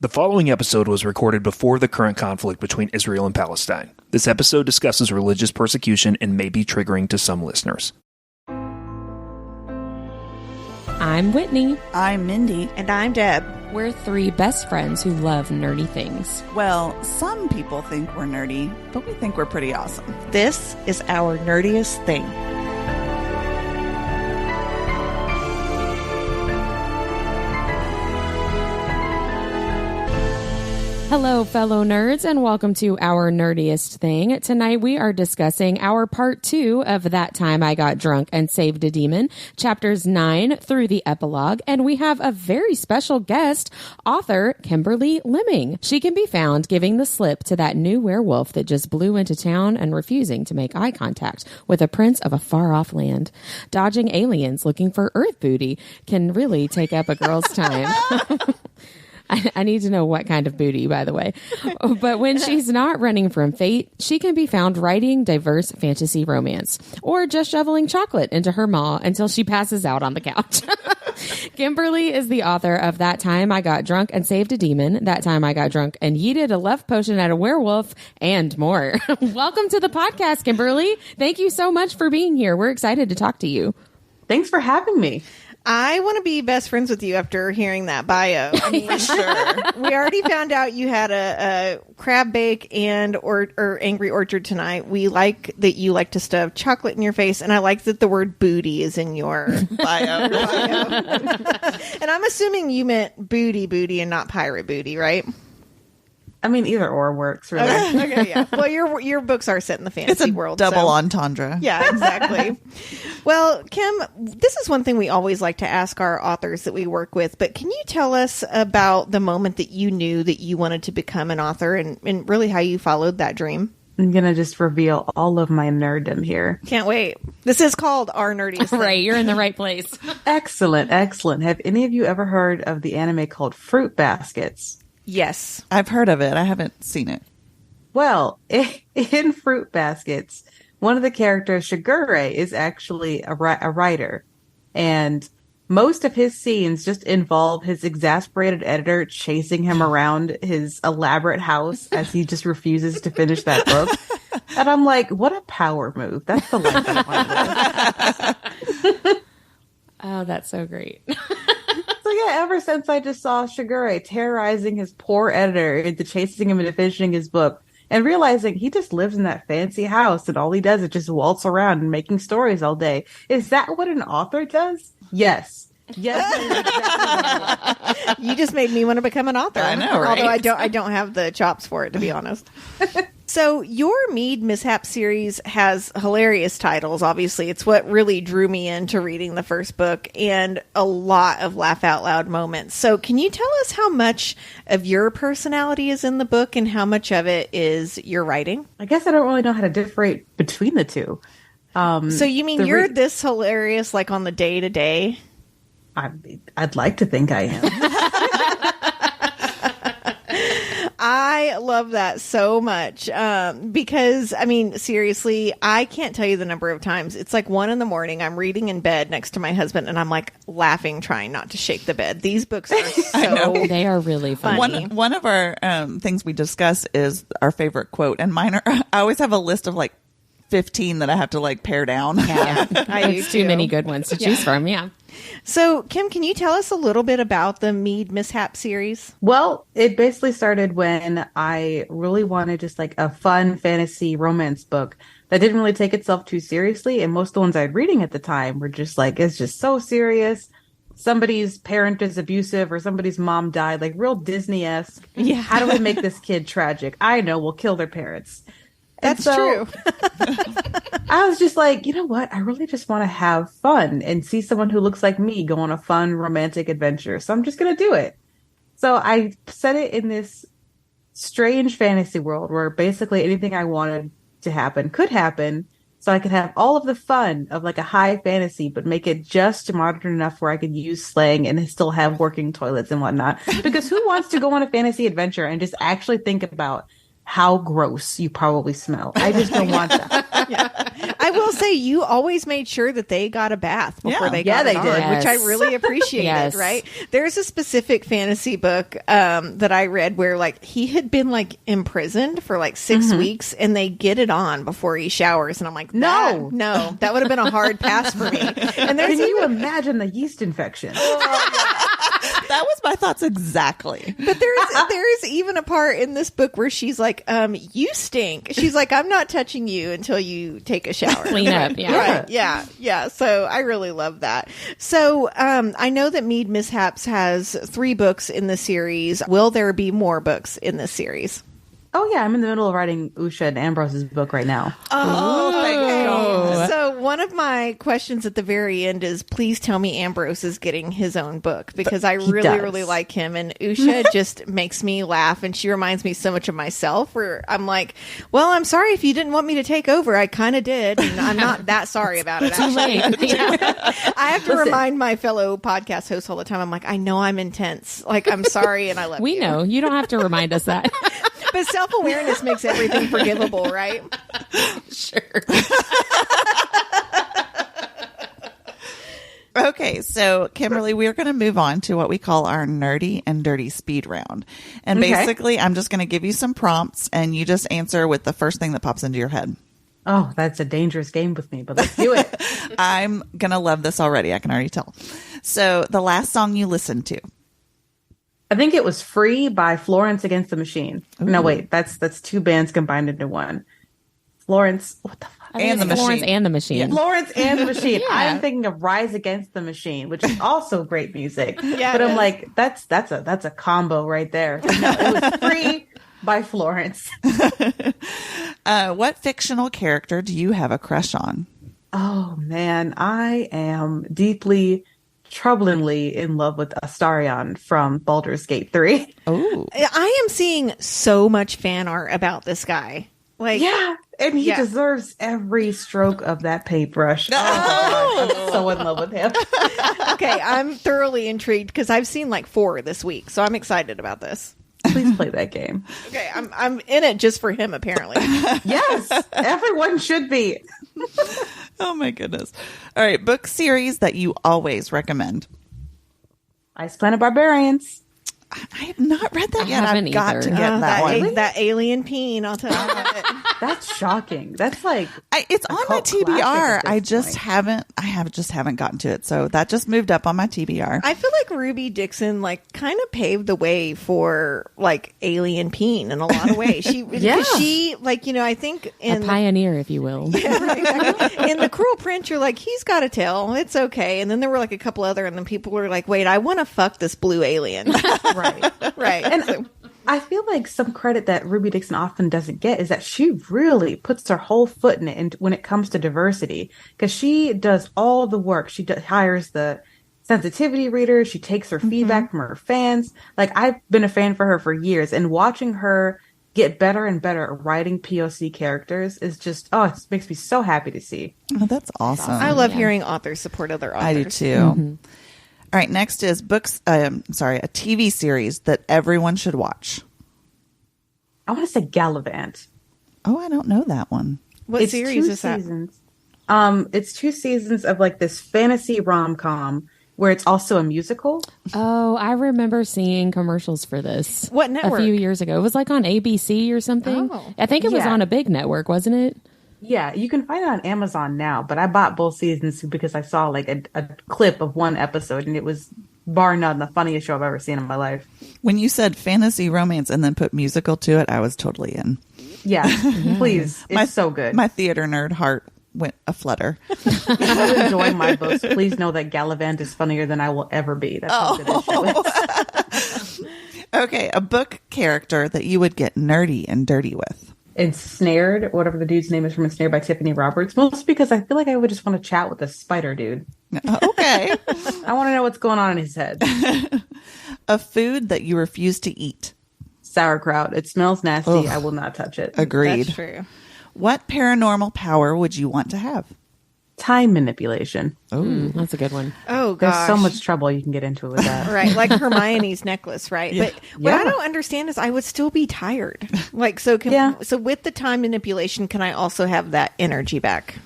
The following episode was recorded before the current conflict between Israel and Palestine. This episode discusses religious persecution and may be triggering to some listeners. I'm Whitney. I'm Mindy. And I'm Deb. We're three best friends who love nerdy things. Well, some people think we're nerdy, but we think we're pretty awesome. This is our nerdiest thing. Hello, fellow nerds, and welcome to our nerdiest thing. Tonight we are discussing our part 2 of That Time I Got Drunk and Saved a Demon, chapters 9 through the epilogue, and we have a very special guest, author Kimberly Lemming. She can be found giving the slip to that new werewolf that just blew into town and refusing to make eye contact with a prince of a far-off land. Dodging aliens looking for Earth booty can really take up a girl's time. I need to know what kind of booty, by the way. But when she's not running from fate, she can be found writing diverse fantasy romance or just shoveling chocolate into her maw until she passes out on the couch. Kimberly is the author of That Time I Got Drunk and Saved a Demon, That Time I Got Drunk and Yeeted a Love Potion at a Werewolf, and more. Welcome to the podcast, Kimberly. Thank you so much for being here. We're excited to talk to you. Thanks for having me. I want to be best friends with you after hearing that bio. I mean, for sure. We already found out you had a crab bake and or Angry Orchard tonight. We like that you like to stuff chocolate in your face, and I like that the word booty is in your bio. And I'm assuming you meant booty, and not pirate booty, right? I mean, either or works, really. Okay, yeah. Well, your books are set in the fantasy world. Double entendre. Yeah, exactly. Well, Kim, this is one thing we always like to ask our authors that we work with, but can you tell us about the moment that you knew that you wanted to become an author and really how you followed that dream? I'm going to just reveal all of my nerddom here. Can't wait. This is called Our Nerdiest Thing. Right, you're in the right place. Excellent. Have any of you ever heard of the anime called Fruit Baskets? Yes. I've heard of it. I haven't seen it. Well, in Fruit Baskets, one of the characters, Shigure, is actually a writer. And most of his scenes just involve his exasperated editor chasing him around his elaborate house as he just refuses to finish that book. And I'm like, what a power move. That's the life I want to live. Oh, that's so great. So yeah, ever since I just saw Shigure terrorizing his poor editor into chasing him into finishing his book and realizing he just lives in that fancy house and all he does is just waltz around and making stories all day. Is that what an author does? Yes. Yes. That is exactly what I want. You just made me want to become an author. I know, right? Although I don't have the chops for it, to be honest. So your Mead Mishap series has hilarious titles. Obviously, it's what really drew me into reading the first book and a lot of laugh out loud moments. So can you tell us how much of your personality is in the book and how much of it is your writing? I guess I don't really know how to differentiate between the two. So you mean you're this hilarious like on the day-to-day? I'd like to think I am. I love that so much because, I mean, seriously, I can't tell you the number of times. It's like 1 a.m. I'm reading in bed next to my husband and I'm like laughing, trying not to shake the bed. These books are so They are really funny. One of our things we discuss is our favorite quote, and mine are, I always have a list of like 15 that I have to like pare down. Yeah, I do it's too many good ones to choose from. Yeah. So, Kim, can you tell us a little bit about the Mead Mishap series? Well, it basically started when I really wanted just like a fun fantasy romance book that didn't really take itself too seriously. And most of the ones I was reading at the time were just like, it's just so serious. Somebody's parent is abusive or somebody's mom died, like real Disney-esque. Yeah. How do we make this kid tragic? I know, we'll kill their parents. That's true. I was just like, you know what? I really just want to have fun and see someone who looks like me go on a fun romantic adventure. So I'm just going to do it. So I set it in this strange fantasy world where basically anything I wanted to happen could happen. So I could have all of the fun of like a high fantasy, but make it just modern enough where I could use slang and still have working toilets and whatnot. Because who wants to go on a fantasy adventure and just actually think about how gross you probably smell. I just don't want that. I will say you always made sure that they got a bath before they got they it on, did. which I Yes. really appreciated, Yes. right? There's a specific fantasy book that I read where like he had been like imprisoned for like 6 weeks and they get it on before he showers. And I'm like, No. that would have been a hard pass for me. And there's Can you imagine the yeast infection? That was my thoughts exactly. But there's even a part in this book where she's like, you stink. She's like, I'm not touching you until you take a shower. Clean up. Yeah. Right. Yeah. So I really love that. So I know that Mead Mishaps has 3 books in the series. Will there be more books in this series? Oh yeah, I'm in the middle of writing Usha and Ambrose's book right now. Oh, thank you. So one of my questions at the very end is, please tell me Ambrose is getting his own book, because I really, does. really like him. And Usha just makes me laugh, and she reminds me so much of myself, where I'm like, well, I'm sorry if you didn't want me to take over. I kind of did. And I'm not that sorry about it, Too actually. late. Yeah. I have to Listen. remind my fellow podcast hosts all the time. I'm like, I know I'm intense. Like, I'm sorry and I love We you. know. You don't have to remind us that. But self-awareness makes everything forgivable, right? Sure. Okay, so Kimberly, we're going to move on to what we call our nerdy and dirty speed round. And Okay. basically, I'm just going to give you some prompts and you just answer with the first thing that pops into your head. Oh, that's a dangerous game with me, but let's do it. I'm going to love this already. I can already tell. So, the last song you listened to. I think it was Free by Florence Against the Machine. No, wait, that's 2 bands combined into one. Florence, what the fuck? I think And the it's Florence Machine. and the Machine. Florence and the Machine. Yeah. I'm thinking of Rise Against the Machine, which is also great music. Yeah, but it I'm is. like, that's a combo right there. No, it was Free by Florence. What fictional character do you have a crush on? Oh man, I am deeply, troublingly in love with Astarion from Baldur's Gate 3. Oh, I am seeing so much fan art about this guy. Like, Yeah, and he Yeah. deserves every stroke of that paintbrush. Oh my God, I'm so in love with him. okay, I'm thoroughly intrigued because I've seen like 4 this week, so I'm excited about this. Please play that game. Okay, I'm in it just for him, apparently. Yes, everyone should be. oh my goodness. All right, book series that you always recommend. Ice Planet Barbarians. I have not read that I yet. haven't I've got either. to get that one. That alien peen, I'll tell you about it. That's shocking. That's like It's a on my cult classic TBR. at I this just point. haven't. I haven't gotten to it. So that just moved up on my TBR. I feel like Ruby Dixon like kind of paved the way for like alien peen in a lot of ways. She like, you know, I think A in pioneer, if you will. in the Cruel Prince, you're like, he's got a tail, it's okay. And then there were like a couple other, and then people were like, wait, I want to fuck this blue alien. right. Right. And I feel like some credit that Ruby Dixon often doesn't get is that she really puts her whole foot in it and when it comes to diversity, because she does all the work. She hires the sensitivity readers. She takes her feedback from her fans. Like, I've been a fan for her for years, and watching her get better and better at writing POC characters is just, it makes me so happy to see. Oh, that's awesome. I love hearing authors support other authors. I do too. All right, next is a TV series that everyone should watch. I want to say Gallivant. Oh, I don't know that one. What It's series 2 is that? seasons. It's 2 seasons of like this fantasy rom-com where it's also a musical. Oh, I remember seeing commercials for this. What network? A few years ago. It was like on ABC or something. Oh. I think it was Yeah. on a big network, wasn't it? Yeah, you can find it on Amazon now, but I bought both seasons because I saw like a clip of one episode, and it was bar none the funniest show I've ever seen in my life. When you said fantasy romance and then put musical to it, I was totally in. Yeah, please. It's so good. My theater nerd heart went aflutter. If you enjoy my books, please know that Gallivant is funnier than I will ever be. That's how good this show is. Okay, a book character that you would get nerdy and dirty with. Ensnared, whatever the dude's name is from Ensnared by Tiffany Roberts, mostly because I feel like I would just want to chat with the spider dude. Okay. I want to know what's going on in his head. A food that you refuse to eat. Sauerkraut. It smells nasty. Ugh. I will not touch it. Agreed. That's true. What paranormal power would you want to have? time manipulation. That's a good one. Oh, gosh. There's so much trouble you can get into with that. Right, like Hermione's necklace, right? Yeah. But what I don't understand is I would still be tired. Like, so so with the time manipulation, can I also have that energy back?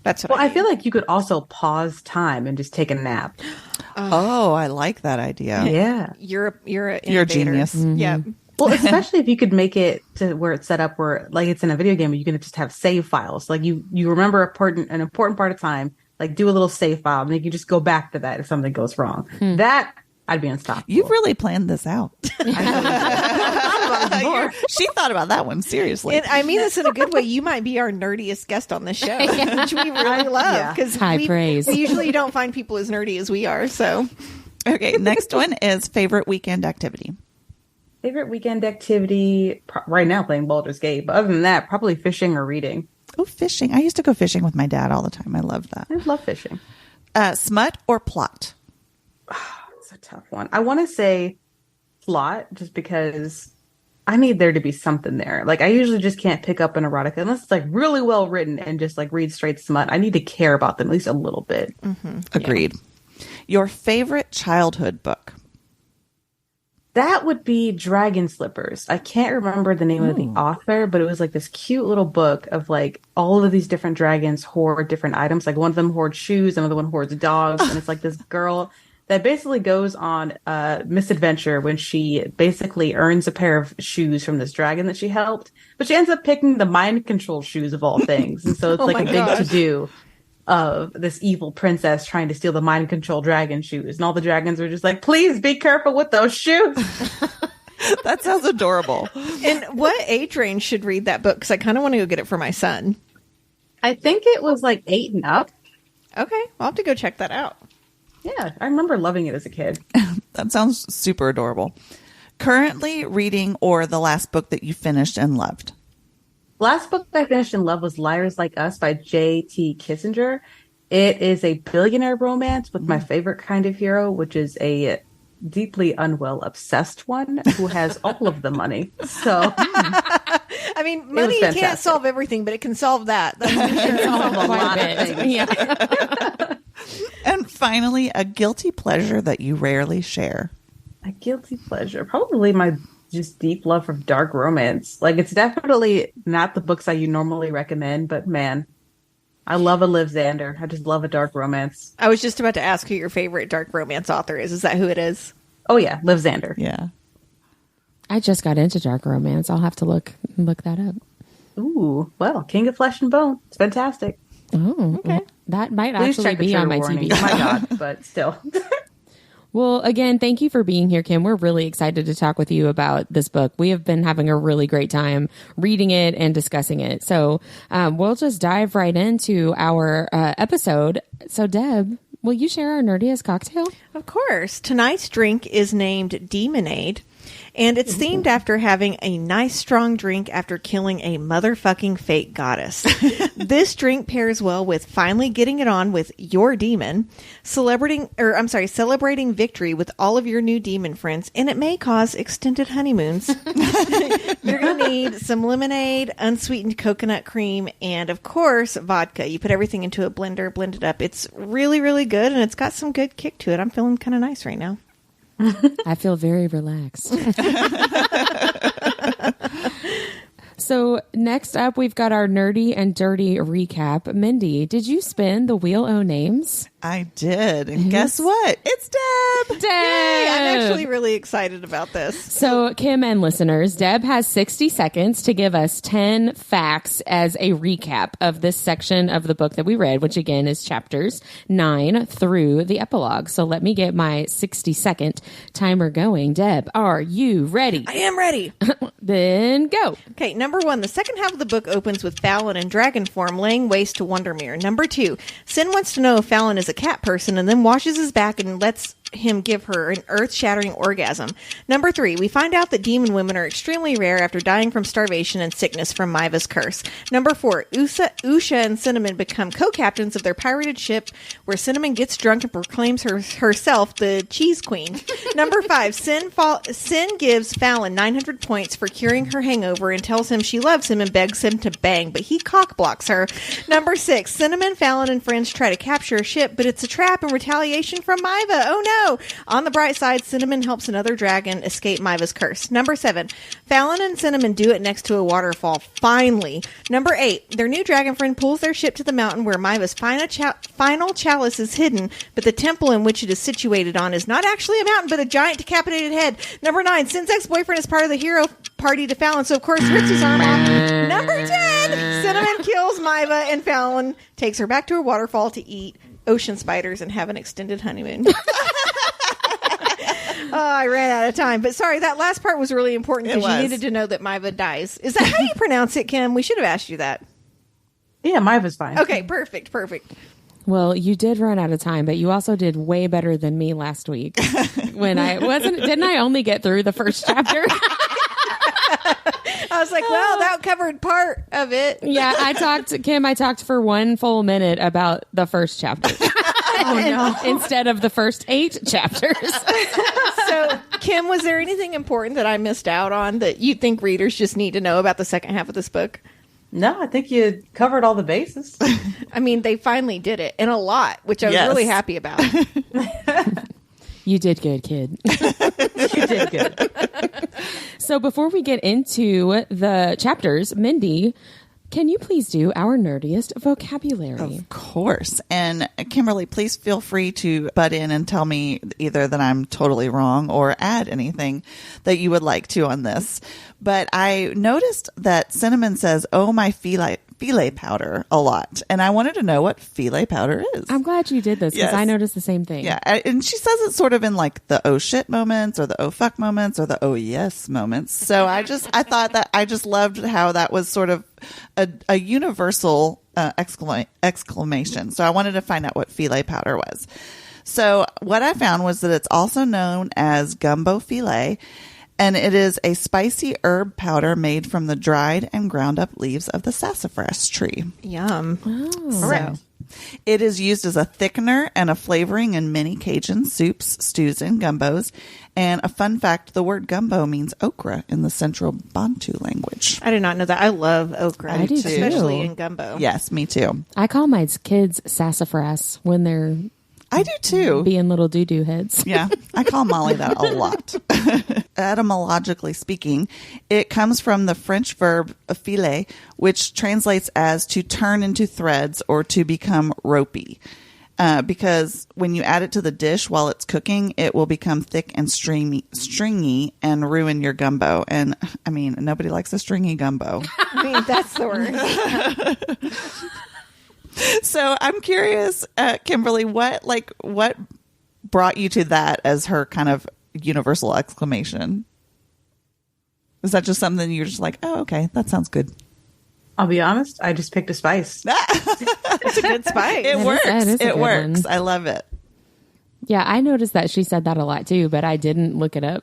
That's what Well, I I mean. feel like you could also pause time and just take a nap. Oh, I like that idea. Yeah. You're a You're a genius. Yeah. Well, especially if you could make it to where it's set up where, like, it's in a video game, you can just have save files. Like, you remember an important part of time, like, do a little save file, and then you can just go back to that if something goes wrong. That, I'd be unstoppable. You've really planned this out. She thought about that one seriously. And I mean this in a good way. You might be our nerdiest guest on this show, which we really love because High praise. we usually don't find people as nerdy as we are. So, Okay, next one is favorite weekend activity. Favorite weekend activity, right now playing Baldur's Gate. But other than that, probably fishing or reading. Oh, fishing. I used to go fishing with my dad all the time. I loved that. I love fishing. Smut or plot? It's a tough one. I want to say plot just because I need there to be something there. Like, I usually just can't pick up an erotica unless it's like really well written and just like read straight smut. I need to care about them at least a little bit. Agreed. Your favorite childhood book? That would be Dragon Slippers. I can't remember the name of the author, but it was like this cute little book of like all of these different dragons hoard different items. Like one of them hoards shoes, another one hoards dogs, and it's like this girl that basically goes on a misadventure when she basically earns a pair of shoes from this dragon that she helped, but she ends up picking the mind control shoes of all things, and so it's like a big to-do of this evil princess trying to steal the mind control dragon shoes, and all the dragons are just like, please be careful with those shoes. That sounds adorable. and what age range should read that book? Because I kind of want to go get it for my son. I think it was like 8 and up. Okay, I'll have to go check that out. Yeah, I remember loving it as a kid. That sounds super adorable. Currently reading or the last book that you finished and loved? Last book I finished in love was Liars Like Us by J.T. Kissinger. It is a billionaire romance with my favorite kind of hero, which is a deeply unwell, obsessed one who has all of the money. So, I mean, money can't fantastic. solve everything, but it can solve that. That's for sure. a lot of bit. things. Yeah. And finally, a guilty pleasure that you rarely share. A guilty pleasure. Probably my just deep love for dark romance. Like, it's definitely not the books I normally recommend, but man, I love a Liv Xander. I just love a dark romance. I was just about to ask who your favorite dark romance author is. Is that who it is? Oh yeah, Liv Xander. Yeah. I just got into dark romance. I'll have to look that up. Ooh, well, King of Flesh and Bone. It's fantastic. Oh, okay. That might Please actually check the be on trigger my warning. TV. Oh my god, but still. Well, again, thank you for being here, Kim. We're really excited to talk with you about this book. We have been having a really great time reading it and discussing it. So we'll just dive right into our episode. So, Deb, will you share our nerdiest cocktail? Of course. Tonight's drink is named Demonade, and it's themed after having a nice strong drink after killing a motherfucking fake goddess. This drink pairs well with finally getting it on with your demon, celebrating victory with all of your new demon friends, and it may cause extended honeymoons. You're going to need some lemonade, unsweetened coconut cream, and of course, vodka. You put everything into a blender, blend it up. It's really, really good, and it's got some good kick to it. I'm feeling kind of nice right now. I feel very relaxed. So next up, we've got our nerdy and dirty recap. Mindy, did you spin the Wheel O Names? I did. And guess what? It's Deb. Deb! Hey, I'm actually really excited about this. So, Kim and listeners, Deb has 60 seconds to give us 10 facts as a recap of this section of the book that we read, which again is chapters 9 through the epilogue. So let me get my 60-second timer going. Deb, are you ready? I am ready. Then go. Okay, number 1, the second half of the book opens with Fallon in dragon form laying waste to Wondermere. Number 2, Sin wants to know if Fallon is a cat person and then washes his back and lets him give her an earth-shattering orgasm. Number 3, we find out that demon women are extremely rare after dying from starvation and sickness from Maiva's curse. Number 4, Usha and Cinnamon become co-captains of their pirated ship where Cinnamon gets drunk and proclaims herself the cheese queen. Number 5, Sin gives Fallon 900 points for curing her hangover and tells him she loves him him and begs him to bang, but he cock-blocks her. Number 6, Cinnamon, Fallon, and friends try to capture a ship, but it's a trap in retaliation from Maiva. Oh no! On the bright side, Cinnamon helps another dragon escape Maiva's curse. Number 7, Fallon and Cinnamon do it next to a waterfall. Finally. Number 8, their new dragon friend pulls their ship to the mountain where Maiva's final chalice is hidden, but the temple in which it is situated on is not actually a mountain, but a giant decapitated head. Number 9, Sin's ex-boyfriend is part of the hero party to Fallon, so of course rips his arm off. Number 10, Cinnamon kills Maiva and Fallon takes her back to her waterfall to eat ocean spiders and have an extended honeymoon. Oh, I ran out of time. But sorry, that last part was really important because you needed to know that Maiva dies. Is that how you pronounce it, Kim? We should have asked you that. Yeah, Maiva's fine. Okay, perfect. Well, you did run out of time, but you also did way better than me last week. When didn't I only get through the first chapter? I was like, well, that covered part of it. Yeah, I talked for 1 full minute about the first chapter. Instead of the first 8 chapters. So, Kim, was there anything important that I missed out on that you think readers just need to know about the second half of this book? No, I think you covered all the bases. I mean, they finally did it, and a lot, which I was really happy about. You did good, kid. You did good. So before we get into the chapters, Mindy, can you please do our nerdiest vocabulary? Of course. And Kimberly, please feel free to butt in and tell me either that I'm totally wrong or add anything that you would like to on this. But I noticed that Cinnamon says, "Oh, my filet powder" a lot. And I wanted to know what filet powder is. I'm glad you did this because I noticed the same thing. Yeah. And she says it sort of in like the oh shit moments or the oh fuck moments or the oh yes moments. So I thought that I just loved how that was sort of a universal exclamation. So I wanted to find out what filet powder was. So what I found was that it's also known as gumbo filet. And it is a spicy herb powder made from the dried and ground up leaves of the sassafras tree. Yum. Oh. Correct. It is used as a thickener and a flavoring in many Cajun soups, stews, and gumbos. And a fun fact, the word gumbo means okra in the central Bantu language. I did not know that. I love okra. I do too. Especially in gumbo. Yes, me too. I call my kids sassafras when they're I do too. being little doo-doo heads. Yeah, I call Molly that a lot. Etymologically speaking, it comes from the French verb filer, which translates as to turn into threads or to become ropey. Because when you add it to the dish while it's cooking, it will become thick and stringy and ruin your gumbo. And I mean, nobody likes a stringy gumbo. I mean, that's the worst. So I'm curious, Kimberly, what brought you to that as her kind of universal exclamation? Is that just something you're just like, oh, okay, that sounds good? I'll be honest, I just picked a spice. It's a good spice. It works. It works. One. I love it. Yeah, I noticed that she said that a lot too, but I didn't look it up.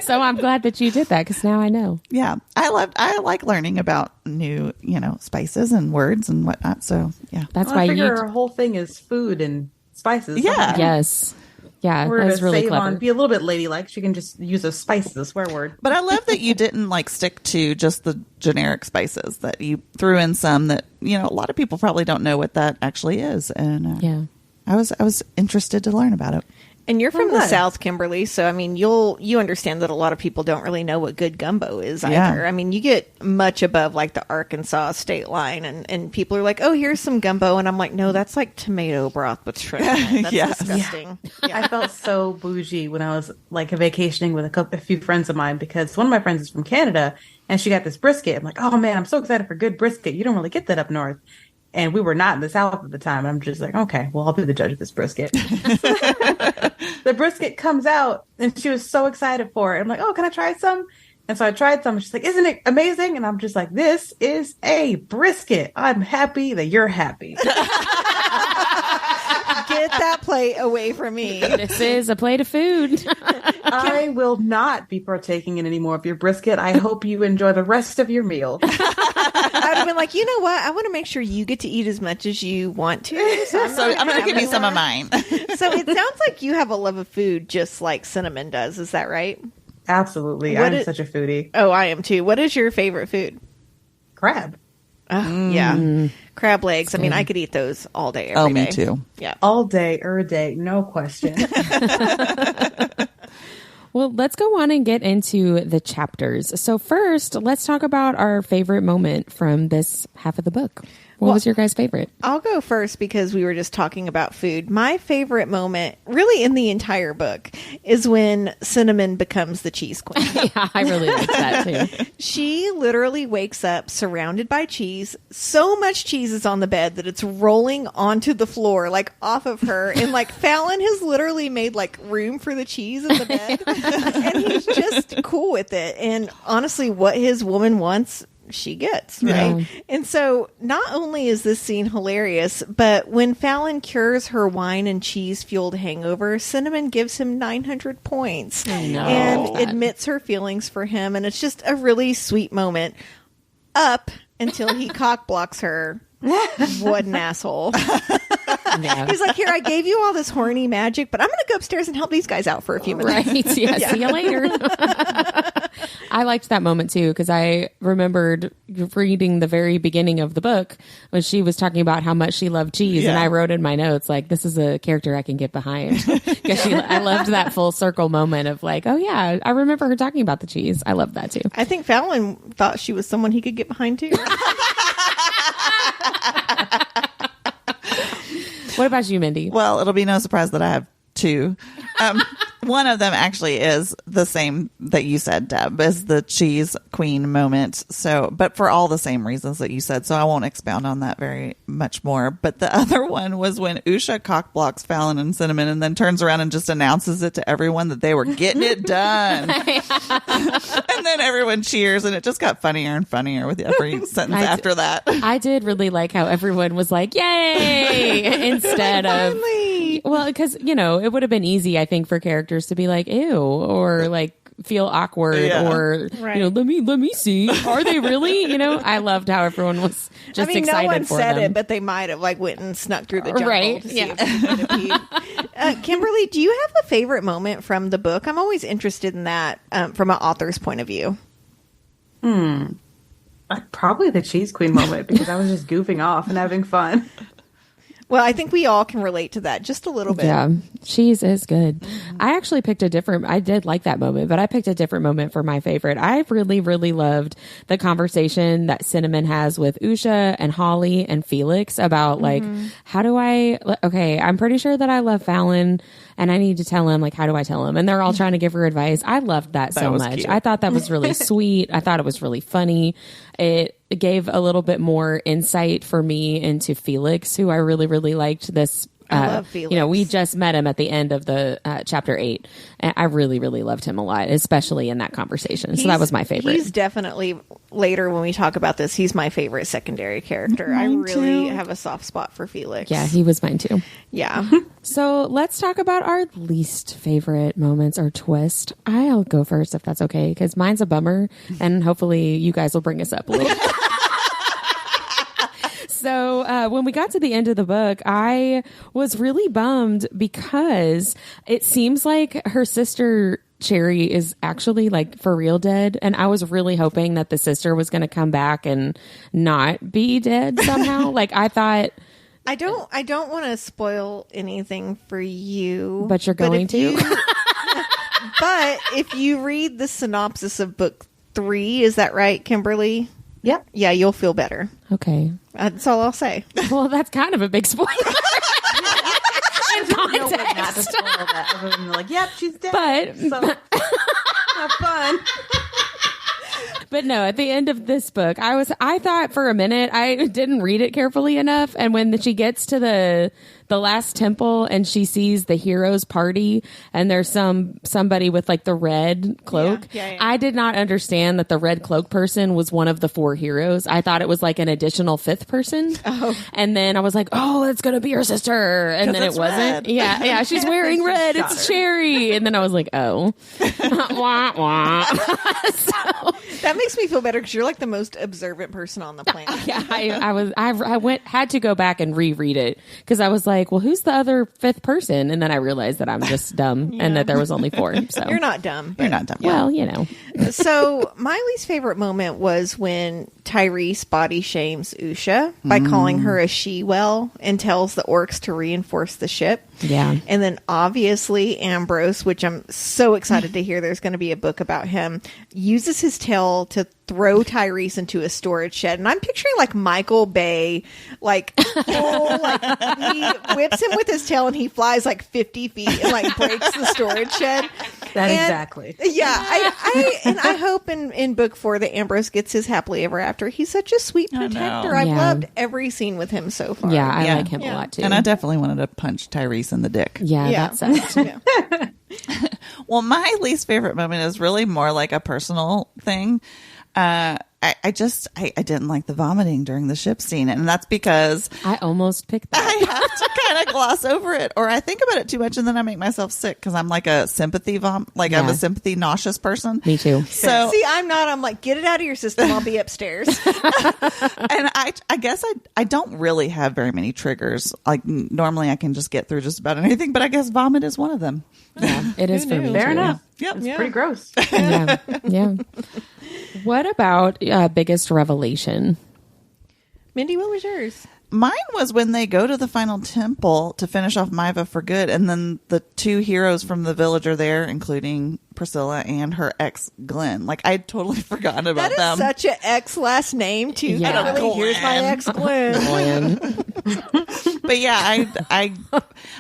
So I'm glad that you did that because now I know. Yeah, I like learning about new, spices and words and whatnot. So yeah, That's I why figure you. her whole thing is food and spices. Yeah. Yes. Yeah, We're that was to really save clever. on, be a little bit ladylike. She can just use a spice as a swear word. But I love that you didn't stick to just the generic spices, that you threw in some that, a lot of people probably don't know what that actually is. And Yeah. I was interested to learn about it. And you're from the good. South, Kimberly, so I mean, you understand that a lot of people don't really know what good gumbo is either. Yeah. I mean, you get much above the Arkansas state line, and people are like, "Oh, here's some gumbo," and I'm like, "No, that's like tomato broth with shrimp. in it. That's Yes. disgusting." Yeah. I felt so bougie when I was vacationing with a few friends of mine because one of my friends is from Canada and she got this brisket. I'm like, oh man, I'm so excited for good brisket. You don't really get that up north. And we were not in the South at the time. I'm just like, okay, well, I'll be the judge of this brisket. The brisket comes out and she was so excited for it. I'm like, oh, can I try some? And so I tried some. She's like, isn't it amazing? And I'm just like, this is a brisket. I'm happy that you're happy. Get that plate away from me. This is a plate of food. I will not be partaking in any more of your brisket. I hope you enjoy the rest of your meal. I would have been like, you know what? I want to make sure you get to eat as much as you want to. So I'm going to give you some of mine. So it sounds like you have a love of food just like Cinnamon does. Is that right? Absolutely. What I'm such a foodie. Oh, I am too. What is your favorite food? Crab. Yeah. Crab legs. I mean, I could eat those all day, every day. Me too. Yeah. All day, day, no question. Well, let's go on and get into the chapters. So first, let's talk about our favorite moment from this half of the book. What was your guys' favorite? I'll go first because we were just talking about food. My favorite moment, really in the entire book, is when Cinnamon becomes the cheese queen. Yeah, I really like that too. She literally wakes up surrounded by cheese. So much cheese is on the bed that it's rolling onto the floor, like off of her. And like Fallon has literally made like room for the cheese in the bed. And he's just cool with it. And honestly, what his woman wants, she gets, right? Yeah. And so not only is this scene hilarious, but when Fallon cures her wine and cheese fueled hangover, Cinnamon gives him 900 points and admits her feelings for him. And it's just a really sweet moment up until he cock blocks her. What an asshole. Yeah. He's like, here, I gave you all this horny magic, but I'm going to go upstairs and help these guys out for a few minutes. Right. Yeah. See you later. I liked that moment too, because I remembered reading the very beginning of the book when she was talking about how much she loved cheese. Yeah. And I wrote in my notes, like, this is a character I can get behind. Because I loved that full circle moment of like, oh yeah, I remember her talking about the cheese. I love that too. I think Fallon thought she was someone he could get behind too. What about you, Mindy? Well, it'll be no surprise that I have two. One of them actually is the same that you said, Deb, is the cheese queen moment. So, but for all the same reasons that you said, so I won't expound on that very much more. But the other one was when Usha cockblocks Fallon and Cinnamon and then turns around and just announces it to everyone that they were getting it done. And then everyone cheers, and it just got funnier and funnier with every sentence after that. I did really like how everyone was like, yay, instead of, well, because, you know, it would have been easy, I think, for characters to be like, ew, or like feel awkward, or you know, let me see, are they really? You know, I loved how everyone was just excited. No one for said them. it, but they might have like went and snuck through the jungle, right? To see if they Kimberly, do you have a favorite moment from the book? I'm always interested in that from an author's point of view. Probably the cheese queen moment, because I was just goofing off and having fun. Well, I think we all can relate to that just a little bit. Yeah, cheese is good. I actually picked I did like that moment, but I picked a different moment for my favorite. I really, really loved the conversation that Cinnamon has with Usha and Holly and Felix about like, I'm pretty sure that I love Fallon and I need to tell him, like, how do I tell him? And they're all trying to give her advice. I loved that so much. Cute. I thought that was really sweet. I thought it was really funny. It gave a little bit more insight for me into Felix, who I really, really liked this. I love Felix. You know, we just met him at the end of the chapter 8. And I really, really loved him a lot, especially in that conversation. So that was my favorite. He's definitely, later when we talk about this, he's my favorite secondary character. I really have a soft spot for Felix. Yeah, he was mine too. Yeah. So let's talk about our least favorite moments or twist. I'll go first if that's okay, because mine's a bummer, and hopefully you guys will bring us up a little bit. So when we got to the end of the book, I was really bummed because it seems like her sister Cherry is actually like for real dead. And I was really hoping that the sister was going to come back and not be dead somehow. Like I thought. I don't want to spoil anything for you. But you're going to. But if you read the synopsis of book 3, is that right, Kimberly? Yep. Yeah, you'll feel better. Okay. That's all I'll say. Well, that's kind of a big spoiler. In context. No way not to spoil that. Everyone's like, yep, she's dead. But so, have fun. But no, at the end of this book, I thought for a minute, I didn't read it carefully enough. And when she gets to the last temple and she sees the heroes party and there's somebody with like the red cloak, I did not understand that the red cloak person was one of the 4 heroes. I thought it was like an additional 5th person. Oh. And then I was like, oh, it's going to be her sister. And then it wasn't. Red. Yeah. She's wearing red. It's Cherry. And then I was like, oh. Wah, wah. So That makes me feel better because you're like the most observant person on the planet. Yeah, I had to go back and reread it because I was like, well, who's the other fifth person? And then I realized that I'm just dumb and that there was only 4. So You're not dumb. You're not dumb. well, you know. So my least favorite moment was when Tyrese body shames Usha by calling her a she-whale and tells the orcs to reinforce the ship. Yeah. And then obviously Ambrose, which I'm so excited to hear there's going to be a book about him, uses his tail to throw Tyrese into a storage shed. And I'm picturing like Michael Bay, like, he whips him with his tail and he flies like 50 feet and like breaks the storage shed. Exactly. Yeah. I hope in book 4 that Ambrose gets his happily ever after. He's such a sweet protector. I've loved every scene with him so far. Yeah, I like him a lot too. And I definitely wanted to punch Tyrese in the dick. Yeah, that's it. Yeah. Well, my least favorite moment is really more like a personal thing. I didn't like the vomiting during the ship scene, and that's because I almost picked that. I have to kind of gloss over it, or I think about it too much, and then I make myself sick because I'm like a sympathy I'm a sympathy nauseous person. Me too. So See, I'm not. I'm like, get it out of your system. I'll be upstairs. and I guess I don't really have very many triggers. Like normally I can just get through just about anything, but I guess vomit is one of them. Yeah, it is for me. Fair too. enough. Yep. It's pretty gross. Yeah. Yeah. What about biggest revelation? Mindy, what was yours? Mine was when they go to the final temple to finish off Maiva for good, and then the 2 heroes from the village are there, including Priscilla and her ex Glenn. Like I'd totally forgotten about That is them. such an ex last name too. Yeah. Kimberly, here's my ex Glenn. But yeah,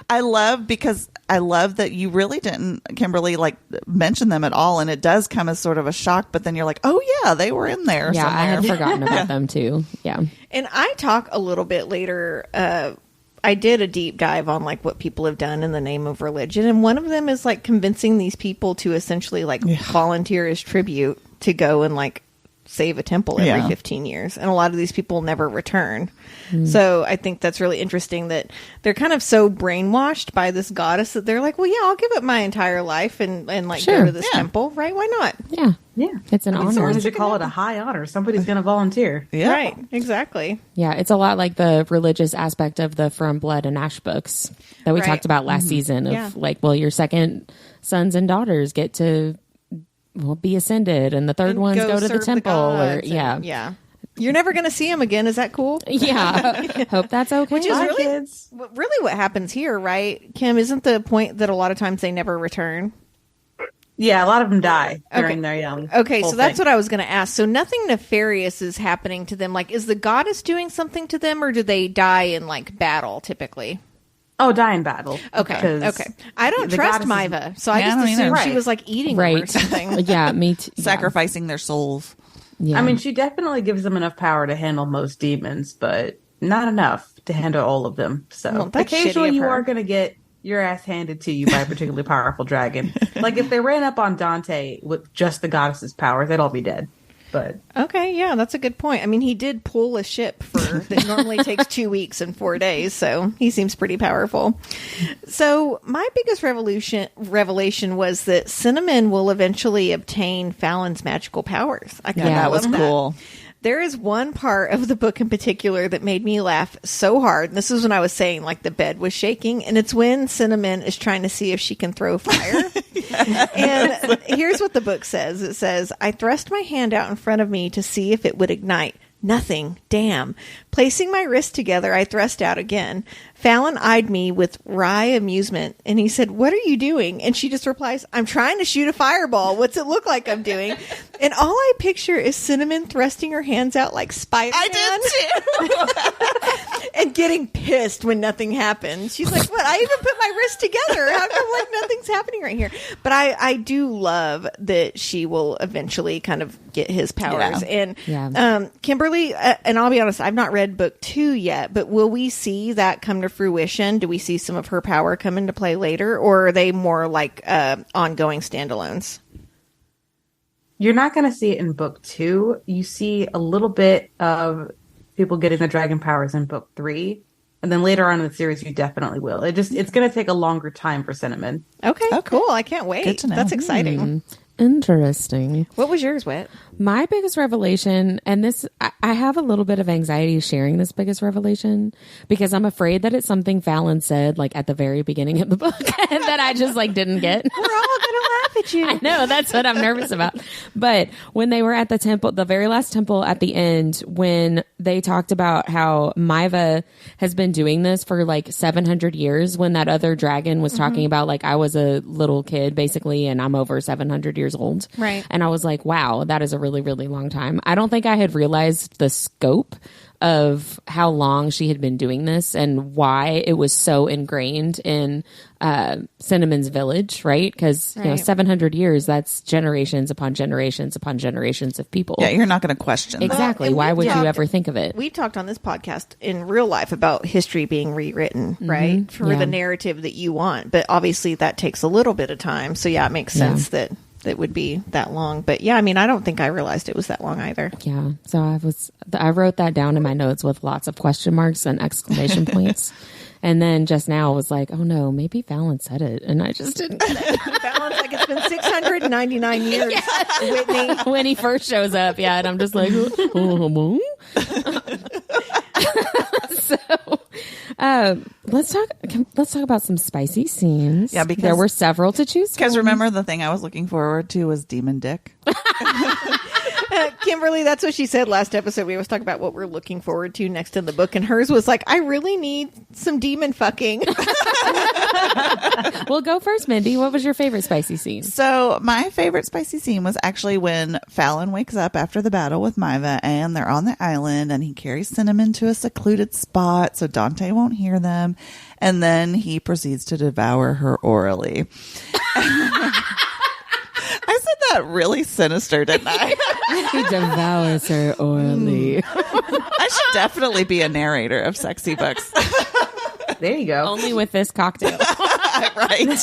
I love because I love that you really didn't, Kimberly, like mention them at all, and it does come as sort of a shock. But then you're like, oh yeah, they were in there. Yeah, somewhere. I had forgotten about them too. Yeah. And I talk a little bit later. I did a deep dive on like what people have done in the name of religion, and one of them is like convincing these people to essentially like volunteer as tribute to go and like save a temple every 15 years, and a lot of these people never return. So I think that's really interesting that they're kind of so brainwashed by this goddess that they're like, well, yeah, I'll give up my entire life and like go to this temple, right? Why not? Yeah. Yeah. It's an So honor. why did you call it a high honor? Somebody's going to volunteer. Yeah. Right, exactly. Yeah, it's a lot like the religious aspect of the From Blood and Ash books that we Right. talked about last season of like, well, your second sons and daughters get to be ascended and the third And ones go to the serve temple or gods yeah. You're never going to see him again. Is that cool? Yeah. Hope that's okay. Which is Bye, really, kids. really what happens here, right? Kim, isn't the point that a lot of times they never return? Yeah, a lot of them die during their young. Okay, so that's thing. what I was going to ask. So nothing nefarious is happening to them. Like, is the goddess doing something to them, or do they die in like battle typically? Oh, die in battle. Okay, because okay. I don't the trust goddess is- Maiva, so I Yeah, I just don't assumed either. she Right. was like eating them or right. something. Yeah, me too. Sacrificing their souls. Yeah. I mean, she definitely gives them enough power to handle most demons, but not enough to handle all of them. So Well, that's occasionally shitty of you her. are going to get your ass handed to you by a particularly powerful dragon. Like if they ran up on Dante with just the goddess's power, they'd all be dead. But Okay, yeah, that's a good point. I mean, he did pull a ship that normally takes 2 weeks and 4 days, so he seems pretty powerful. So my biggest revelation was that Cinnamon will eventually obtain Fallon's magical powers. I kinda That was love cool. There is one part of the book in particular that made me laugh so hard. And this is when I was saying like the bed was shaking, and it's when Cinnamon is trying to see if she can throw fire. And here's what the book says. It says, I thrust my hand out in front of me to see if it would ignite. Nothing. Damn. Placing my wrist together, I thrust out again. Fallon eyed me with wry amusement, and he said, what are you doing? And she just replies, I'm trying to shoot a fireball. What's it look like I'm doing? And all I picture is Cinnamon thrusting her hands out like Spider-Man. I did too. And getting pissed when nothing happens. She's like, what? I even put my wrist together. How come like nothing's happening right here? But I do love that she will eventually kind of get his powers. Yeah. And Kimberly, and I'll be honest, I've not read book 2 yet, but will we see that come to fruition? Do we see some of her power come into play later, or are they more like ongoing standalones? you're not going to see it in book 2. You see a little bit of people getting the dragon powers in book 3. And then later on in the series, you definitely will. It's going to take a longer time for Cinnamon. Okay, cool. I can't wait. Good to know. That's exciting. Interesting. What was yours, Whit? My biggest revelation, and this, I have a little bit of anxiety sharing this biggest revelation because I'm afraid that it's something Fallon said like at the very beginning of the book that I just like didn't get. We're all going to laugh at you. I know, that's what I'm nervous about. But when they were at the temple, the very last temple at the end, when they talked about how Maiva has been doing this for like 700 years, when that other dragon was talking about like I was a little kid basically and I'm over 700 years old. Right. And I was like, wow, that is a really, really long time. I don't think I had realized the scope of how long she had been doing this and why it was so ingrained in Cinnamon's village, right? Because you know, 700 years, that's generations upon generations upon generations of people. Yeah, you're not going to question that. Exactly. Why would you ever think of it? We talked on this podcast in real life about history being rewritten, right? For the narrative that you want. But obviously that takes a little bit of time. So yeah, it makes sense that it would be that long. But yeah, I mean, I don't think I realized it was that long either. Yeah. So I wrote that down in my notes with lots of question marks and exclamation points. And then just now I was like, oh no, maybe Fallon said it. And I just didn't get it. Fallon's like, it's been 699 years, Whitney. When he first shows up. Yeah. And I'm just like, oh. So let's talk about some spicy scenes. Yeah, because there were several to choose from. Because remember, the thing I was looking forward to was Demon Dick. Kimberly, that's what she said last episode. We always talk about what we're looking forward to next in the book, and hers was like, I really need some demon fucking. Well, go first, Mindy. What was your favorite spicy scene? So my favorite spicy scene was actually when Fallon wakes up after the battle with Maiva and they're on the island and he carries Cinnamon to a secluded spot so Dante won't hear them. And then he proceeds to devour her orally. I said that really sinister, didn't I? He devours her orally. I should definitely be a narrator of sexy books. There you go. Only with this cocktail. Right.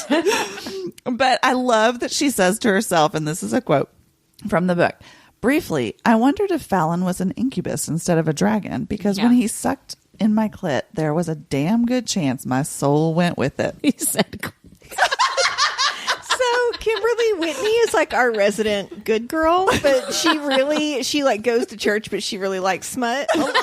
But I love that she says to herself, and this is a quote from the book, briefly, I wondered if Fallon was an incubus instead of a dragon, because when he sucked in my clit, there was a damn good chance my soul went with it. He said... So Kimberly Whitney is like our resident good girl, but she like goes to church, but she really likes smut a lot.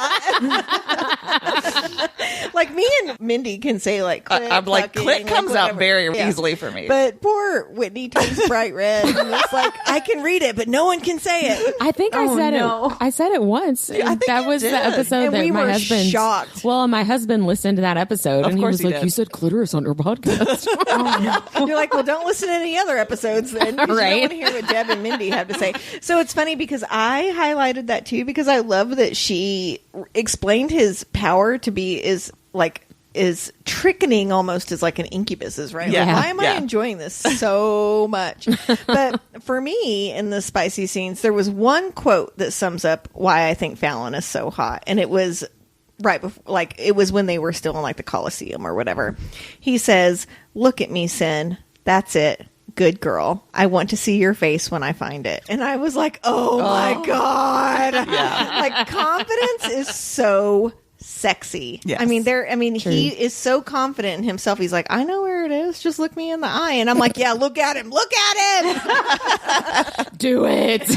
Like me and Mindy can say like clit, I'm like fucking, clit comes like, out very easily for me. But poor Whitney turns bright red and it's like I can read it, but no one can say it. I think I said it. I said it once. I think that you was did. the episode And that we my were husband shocked. Well, my husband listened to that episode and he course was he like, did. "You said clitoris on your podcast." You're like, well, don't listen to any other episodes then. 'Cause Right. You don't want to hear what Deb and Mindy have to say. So it's funny because I highlighted that too because I love that she explained his power to be is trickening almost as like an incubus's, right? Yeah. Like, why am I Yeah. enjoying this so much? But for me, in the spicy scenes, there was one quote that sums up why I think Fallon is so hot, and it was right before, like it was when they were still in like the Colosseum or whatever. He says, "Look at me, Sin. That's it. Good girl. I want to see your face when I find it." And I was like, oh. my God. Yeah. Like confidence is so sexy. Yes. He is so confident in himself. He's like, I know where it is. Just look me in the eye. And I'm like, yeah, look at him. Look at him. Do it.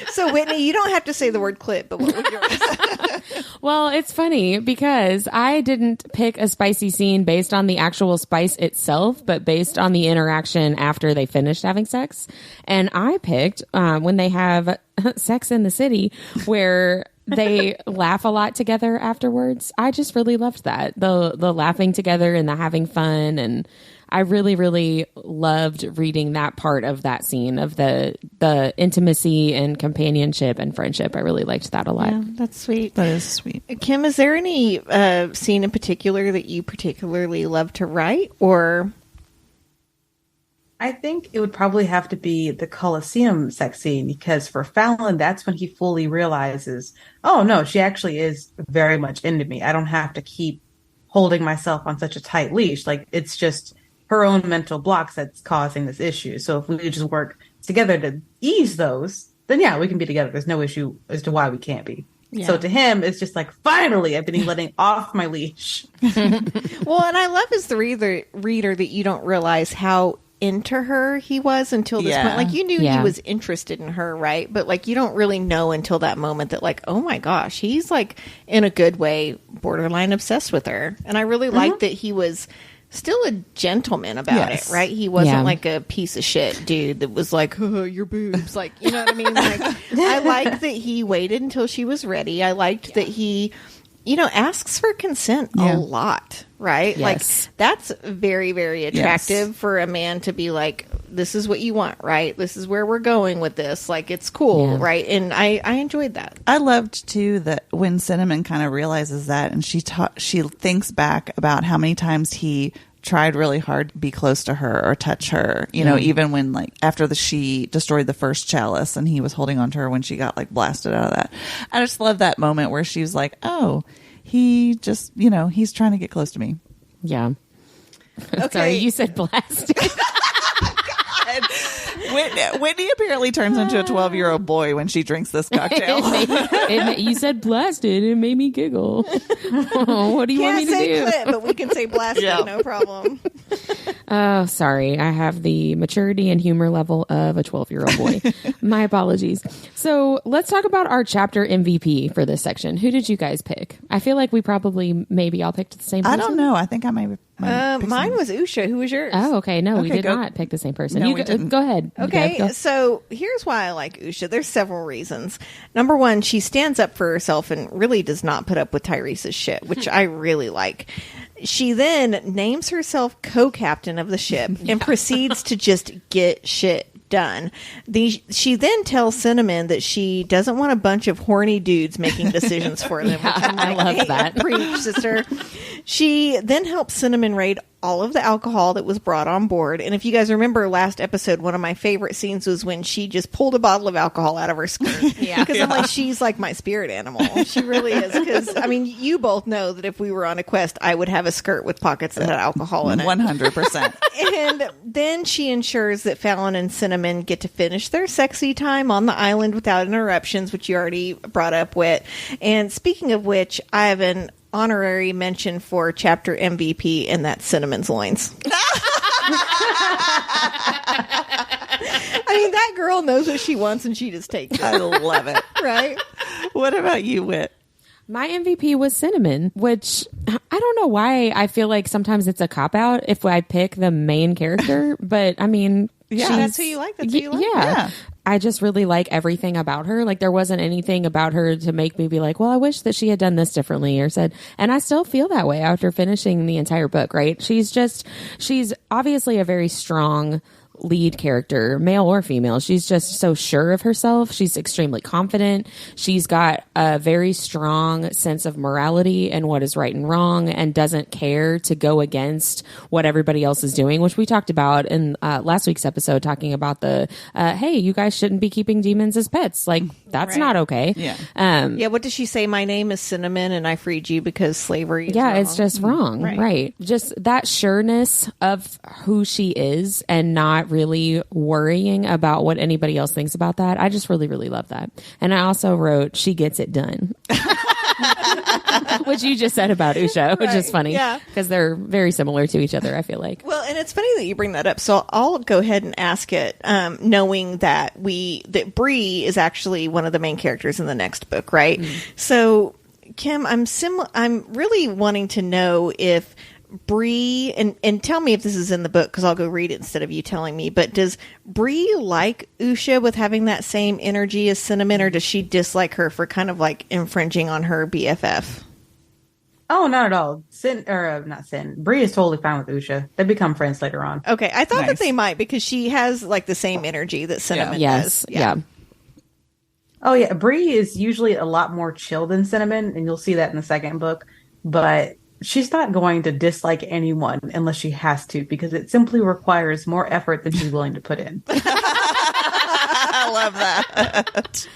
So Whitney, you don't have to say the word clit, but what was yours? Well, it's funny because I didn't pick a spicy scene based on the actual spice itself, but based on the interaction after they finished having sex. And I picked when they have sex in the city where they laugh a lot together afterwards. I just really loved that. The laughing together and the having fun, and I really, really loved reading that part of that scene of the intimacy and companionship and friendship. I really liked that a lot. Yeah, that's sweet. That is sweet. Kim, is there any scene in particular that you particularly love to write, or? I think it would probably have to be the Colosseum sex scene, because for Fallon, that's when he fully realizes, oh no, she actually is very much into me. I don't have to keep holding myself on such a tight leash. Like, it's just her own mental blocks that's causing this issue. So if we just work together to ease those, then yeah, we can be together. There's no issue as to why we can't be. Yeah. So to him, it's just like, finally, I've been letting off my leash. Well, and I love as the reader that you don't realize how into her he was until this point. Like, you knew he was interested in her, right? But like, you don't really know until that moment that like, oh my gosh, he's like, in a good way, borderline obsessed with her. And I really liked that he was still a gentleman about it, right? He wasn't like a piece of shit dude that was like, oh, your boobs, like, you know what I mean? Like, I liked that he waited until she was ready. I liked that he, you know, asks for consent a lot, right? Yes. Like, that's very, very attractive for a man to be like, this is what you want, right? This is where we're going with this. Like, it's cool, right? And I enjoyed that. I loved, too, that when Cinnamon kind of realizes that, and she thinks back about how many times he tried really hard to be close to her or touch her, you know, even when, like, after she destroyed the first chalice and he was holding on to her when she got, like, blasted out of that. I just love that moment where she was like, oh, he just, you know, he's trying to get close to me. Yeah. Okay. Sorry, you said blasted. Whitney apparently turns into a 12-year-old boy when she drinks this cocktail. You said blasted. It made me giggle. Oh, what do you want me to do? Can't say clit, but we can say blasted, no problem. Oh, sorry. I have the maturity and humor level of a 12-year-old boy. My apologies. So let's talk about our chapter MVP for this section. Who did you guys pick? I feel like we probably maybe all picked the same person. I don't know. I think I may mine was Usha. Who was yours? Oh, okay. No, we did not pick the same person. No, you go ahead. Okay, Go. so here's why I like Usha. There's several reasons. Number one, she stands up for herself and really does not put up with Tyrese's shit, which I really like. She then names herself co-captain of the ship and proceeds to just get shit done. She then tells Cinnamon that she doesn't want a bunch of horny dudes making decisions for them. Yeah, I love that. Preach, sister. She then helps Cinnamon raid all of the alcohol that was brought on board. And if you guys remember last episode, one of my favorite scenes was when she just pulled a bottle of alcohol out of her skirt. Because I'm like, she's like my spirit animal. She really is. Because, I mean, you both know that if we were on a quest, I would have a skirt with pockets that had alcohol in it. 100%. And then she ensures that Fallon and Cinnamon get to finish their sexy time on the island without interruptions, which you already brought up, Wit. And speaking of which, I have an honorary mention for chapter MVP, and that's Cinnamon's loins. I mean, that girl knows what she wants, and she just takes it. I love it. Right? What about you, Whit? My MVP was Cinnamon, which I don't know why I feel like sometimes it's a cop-out if I pick the main character, but I mean... Yeah, that's who you like. That's who you like. Yeah. I just really like everything about her. Like, there wasn't anything about her to make me be like, well, I wish that she had done this differently or said, and I still feel that way after finishing the entire book, right? She's obviously a very strong lead character, male or female. She's just so sure of herself. She's extremely confident. She's got a very strong sense of morality and what is right and wrong, and doesn't care to go against what everybody else is doing, which we talked about in last week's episode, talking about the hey, you guys shouldn't be keeping demons as pets. Like, that's not okay. Yeah. What does she say? My name is Cinnamon and I freed you because slavery is wrong. It's just wrong. Right. Just that sureness of who she is and not really worrying about what anybody else thinks about that. I just really, really love that. And I also wrote, she gets it done. Which you just said about Usha, which is funny. Yeah. Because they're very similar to each other, I feel like. Well, and it's funny that you bring that up. So I'll go ahead and ask it, knowing that Bree is actually one of the main characters in the next book, right? So, Kim, I'm really wanting to know if Bree, and tell me if this is in the book, because I'll go read it instead of you telling me, but does Bree like Usha with having that same energy as Cinnamon, or does she dislike her for kind of like infringing on her BFF? Oh, not at all. Bree is totally fine with Usha. They become friends later on. Okay, I thought that they might, because she has like the same energy that Cinnamon does. Yeah. Oh yeah, Bree is usually a lot more chill than Cinnamon, and you'll see that in the second book, but she's not going to dislike anyone unless she has to, because it simply requires more effort than she's willing to put in. I love that.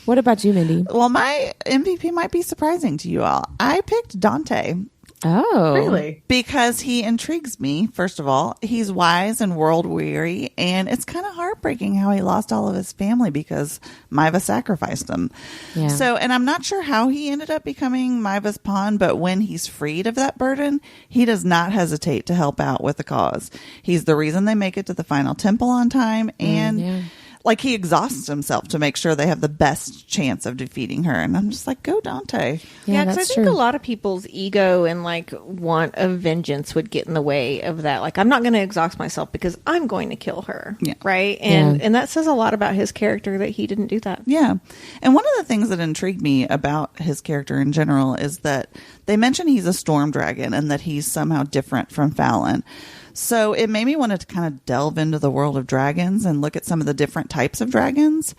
What about you, Mindy? Well, my MVP might be surprising to you all. I picked Dante. Oh. Really? Because he intrigues me, first of all. He's wise and world-weary, and it's kind of heartbreaking how he lost all of his family because Maiva sacrificed him. Yeah. So, and I'm not sure how he ended up becoming Maiva's pawn, but when he's freed of that burden, he does not hesitate to help out with the cause. He's the reason they make it to the final temple on time, and like he exhausts himself to make sure they have the best chance of defeating her. And I'm just like, go Dante. Yeah, because I that's think true. a lot of people's ego and like want of vengeance would get in the way of that. Like, I'm not going to exhaust myself because I'm going to kill her. Yeah. Right. And Yeah. and that says a lot about his character that he didn't do that. Yeah. And one of the things that intrigued me about his character in general is that they mention he's a storm dragon and that he's somehow different from Fallon. So it made me want to kind of delve into the world of dragons and look at some of the different types of dragons.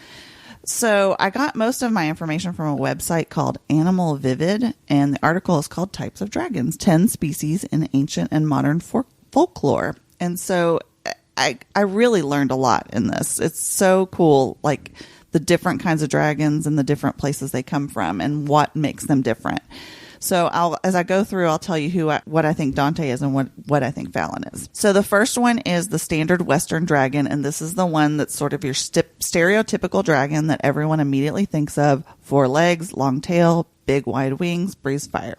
So I got most of my information from a website called Animal Vivid, and the article is called Types of Dragons, 10 Species in Ancient and Modern Folklore. And so I really learned a lot in this. It's so cool, like the different kinds of dragons and the different places they come from and what makes them different. So as I go through, I'll tell you what I think Dante is and what I think Fallon is. So the first one is the standard Western dragon, and this is the one that's sort of your stereotypical dragon that everyone immediately thinks of: 4 legs, long tail, big wide wings, breathes fire.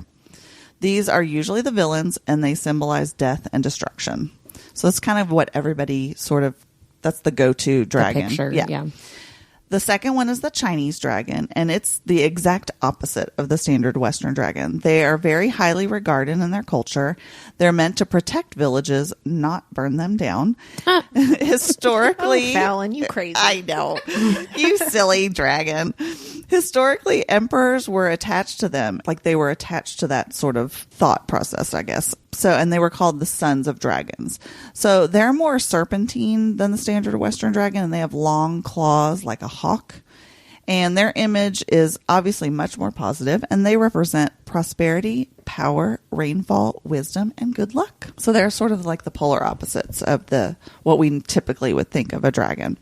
These are usually the villains, and they symbolize death and destruction. So that's kind of what everybody that's the go-to dragon. The picture, yeah. The second one is the Chinese dragon, and it's the exact opposite of the standard Western dragon. They are very highly regarded in their culture. They're meant to protect villages, not burn them down. Historically... Oh, Fallon, you crazy. I know. You silly dragon. Historically, emperors were attached to them. Like they were attached to that sort of thought process, I guess. And they were called the sons of dragons. So they're more serpentine than the standard Western dragon, and they have long claws like a hawk. And their image is obviously much more positive, and they represent prosperity, power, rainfall, wisdom, and good luck. So they're sort of like the polar opposites of what we typically would think of a dragon.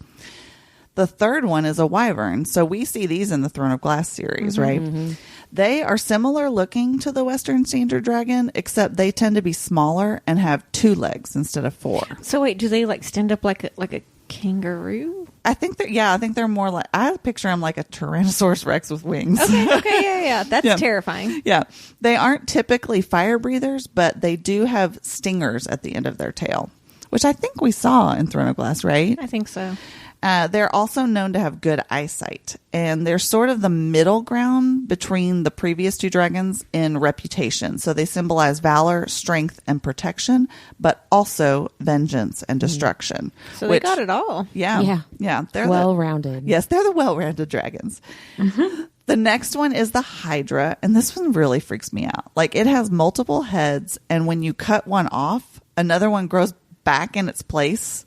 The third one is a wyvern. So we see these in the Throne of Glass series, right? Mm-hmm. They are similar looking to the Western standard dragon, except they tend to be smaller and have 2 legs instead of 4. So wait, do they like stand up like a kangaroo? I think they're more like, I picture them like a Tyrannosaurus Rex with wings. Okay, yeah. That's terrifying. Yeah. They aren't typically fire breathers, but they do have stingers at the end of their tail, which I think we saw in Throne of Glass, right? I think so. They're also known to have good eyesight, and they're sort of the middle ground between the previous 2 dragons in reputation. So they symbolize valor, strength, and protection, but also vengeance and destruction. So they got it all. Yeah. They're well-rounded. Yes, they're the well-rounded dragons. Mm-hmm. The next one is the Hydra, and this one really freaks me out. Like, it has multiple heads, and when you cut one off, another one grows back in its place.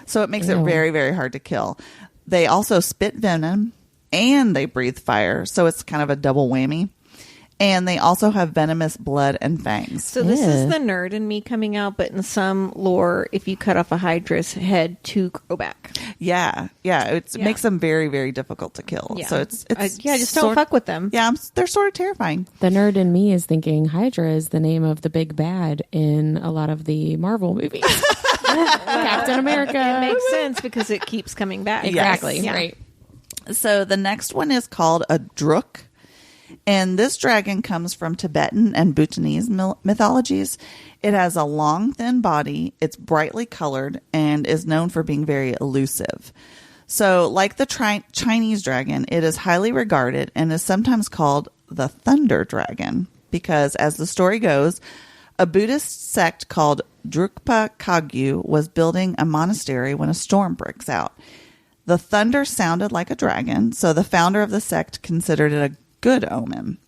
So it makes it very, very hard to kill. They also spit venom and they breathe fire. So it's kind of a double whammy. And they also have venomous blood and fangs. So this is the nerd in me coming out, but in some lore, if you cut off a Hydra's head to grow back. Yeah. It makes them very, very difficult to kill. Yeah. So it's just don't fuck with them. Yeah, they're sort of terrifying. The nerd in me is thinking Hydra is the name of the big bad in a lot of the Marvel movies. Captain America. It makes sense because it keeps coming back. Exactly. Yes. Right. So the next one is called a Druk. And this dragon comes from Tibetan and Bhutanese mythologies. It has a long, thin body. It's brightly colored and is known for being very elusive. So like the Chinese dragon, it is highly regarded and is sometimes called the Thunder Dragon because, as the story goes, a Buddhist sect called Drukpa Kagyu was building a monastery when a storm breaks out. The thunder sounded like a dragon, so the founder of the sect considered it a good omen.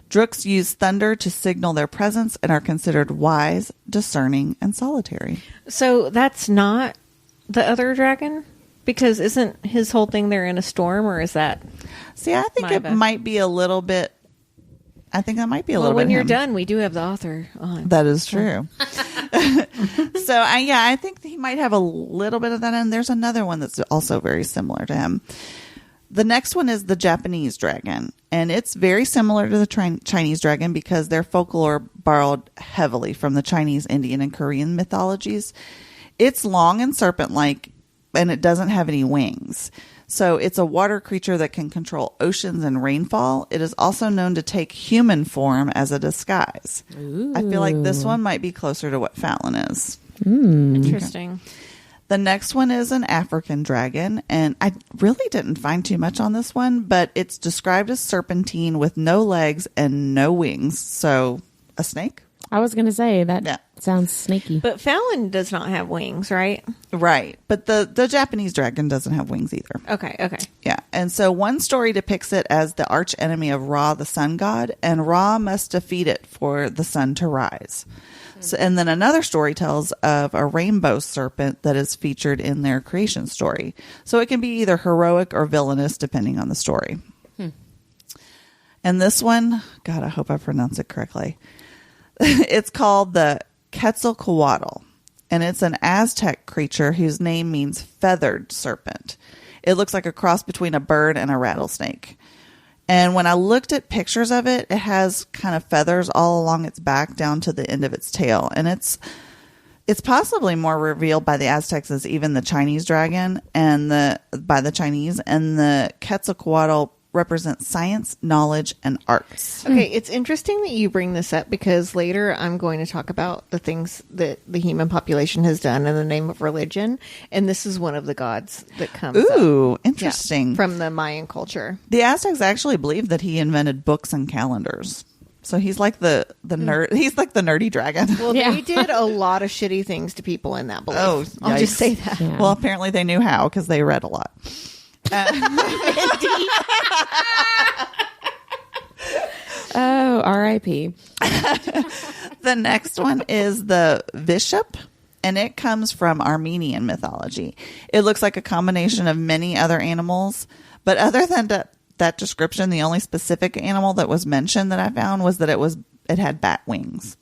Druks use thunder to signal their presence and are considered wise, discerning, and solitary. So that's not the other dragon? Because isn't his whole thing they're in a storm, or is that... See, I think it might be a little bit... I think that might be a little bit when you're him. done, we do have the author on. That is true. So, I think he might have a little bit of that, and there's another one that's also very similar to him. The next one is the Japanese dragon, and it's very similar to the Chinese dragon because their folklore borrowed heavily from the Chinese, Indian, and Korean mythologies. It's long and serpent-like, and it doesn't have any wings. So it's a water creature that can control oceans and rainfall. It is also known to take human form as a disguise. Ooh. I feel like this one might be closer to what Fallon is. Interesting. Okay. The next one is an African dragon, and I really didn't find too much on this one, but it's described as serpentine with no legs and no wings. So a snake? I was going to say that sounds snaky. But Fallon does not have wings, right? Right. But the Japanese dragon doesn't have wings either. Okay. Yeah. And so one story depicts it as the arch enemy of Ra, the sun god, and Ra must defeat it for the sun to rise. So, and then another story tells of a rainbow serpent that is featured in their creation story. So it can be either heroic or villainous depending on the story. And this one, God, I hope I pronounce it correctly. It's called the Quetzalcoatl, and it's an Aztec creature whose name means feathered serpent. It looks like a cross between a bird and a rattlesnake. And when I looked at pictures of it, it has kind of feathers all along its back down to the end of its tail. And it's possibly more revealed by the Aztecs as even the Chinese dragon by the Chinese, and the Quetzalcoatl represents science, knowledge, and arts. Okay, it's interesting that you bring this up because later I'm going to talk about the things that the human population has done in the name of religion, and this is one of the gods that comes Ooh, up. interesting. From the Mayan culture. The Aztecs actually believed that he invented books and calendars. So he's like the nerd. He's like the nerdy dragon. Well, they did a lot of shitty things to people in that belief. Oh, I'll just say that. Yeah. Well, apparently they knew how because they read a lot. Oh, R.I.P. The next one is the Bishop, and it comes from Armenian mythology. It looks like a combination of many other animals, but other than that description, the only specific animal that was mentioned that I found was that it had bat wings.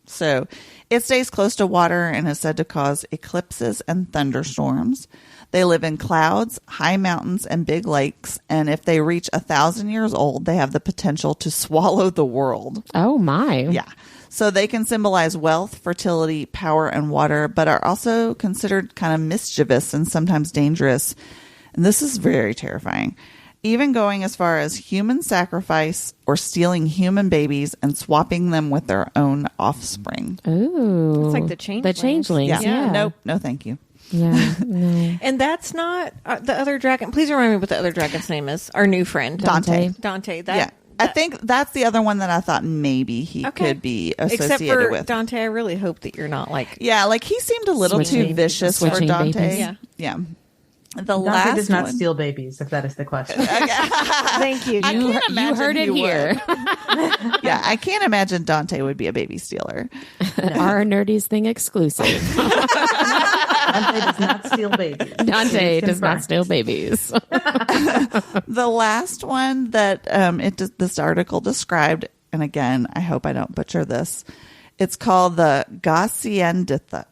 So it stays close to water and is said to cause eclipses and thunderstorms. They live in clouds, high mountains, and big lakes. And if they reach 1,000 years old, they have the potential to swallow the world. Oh, my. Yeah. So they can symbolize wealth, fertility, power, and water, but are also considered kind of mischievous and sometimes dangerous. And this is very terrifying. Even going as far as human sacrifice or stealing human babies and swapping them with their own offspring. Ooh. It's like the changelings. The changelings, yeah. Nope. No, thank you. Yeah. No. And that's not the other dragon. Please remind me what the other dragon's name is. Our new friend. Dante. I think that's the other one that I thought maybe he could be associated Except for with. Dante, I really hope that you're not like... Yeah, like he seemed a little too vicious for Dante. Babies. Yeah. The Dante last does not one. steal babies, if that is the question. Thank you. You heard it here. Yeah, I can't imagine Dante would be a baby stealer. Our Nerdiest Thing exclusive. Dante does not steal babies. Dante does not steal babies. The last one that this article described, and again, I hope I don't butcher this, it's called the Gaussiendita.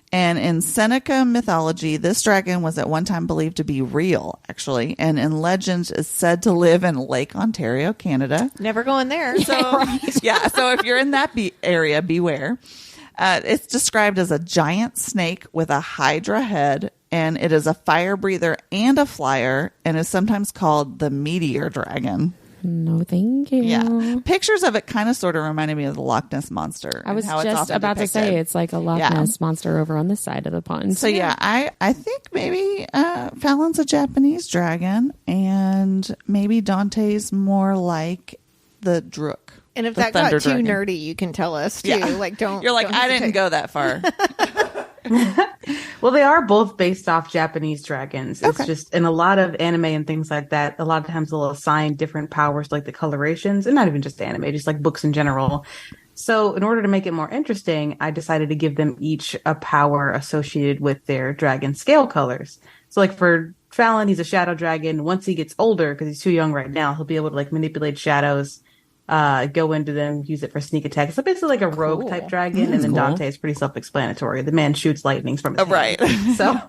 And in Seneca mythology, this dragon was at one time believed to be real, actually, and in legends is said to live in Lake Ontario, Canada. Never going there. So, yeah, so if you're in that area, beware. It's described as a giant snake with a hydra head, and it is a fire breather and a flyer, and is sometimes called the meteor dragon. No, thank you. Yeah. Pictures of it kind of sort of reminded me of the Loch Ness Monster. I was how it's just often about to say depicted. it's like a Loch Ness Monster over on this side of the pond. So yeah, I think maybe Fallon's a Japanese dragon, and maybe Dante's more like the Drook. And if the that got thunder too dragon. nerdy, you can tell us too. Yeah. Like, don't. You're like, don't I didn't hesitate. go that far. Well, they are both based off Japanese dragons. It's Okay. just in a lot of anime and things like that, a lot of times they'll assign different powers, like the colorations, and not even just anime, just like books in general. So in order to make it more interesting, I decided to give them each a power associated with their dragon scale colors. So like for Fallon, he's a shadow dragon. Once he gets older, because he's too young right now, he'll be able to like manipulate shadows, go into them, use it for sneak attacks. So basically like a rogue type dragon. And then Dante is pretty self-explanatory. The man shoots lightnings from his hand. Right. So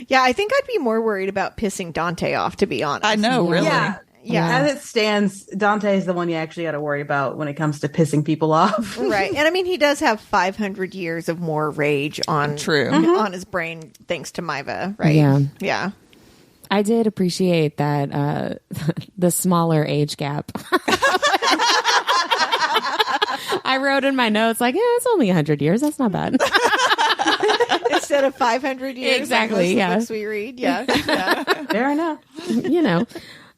Yeah, I think I'd be more worried about pissing Dante off, to be honest. I know, really. yeah, Yeah. As it stands, Dante is the one you actually got to worry about when it comes to pissing people off. Right. And I mean, he does have 500 years of more rage on on his brain thanks to Maiva, right? Yeah. Yeah. I did appreciate that the smaller age gap. I wrote in my notes like, yeah, it's only 100 years. That's not bad. Instead of 500 years. Exactly, Like most of the books we read. Yeah. Yeah. Fair enough. You know.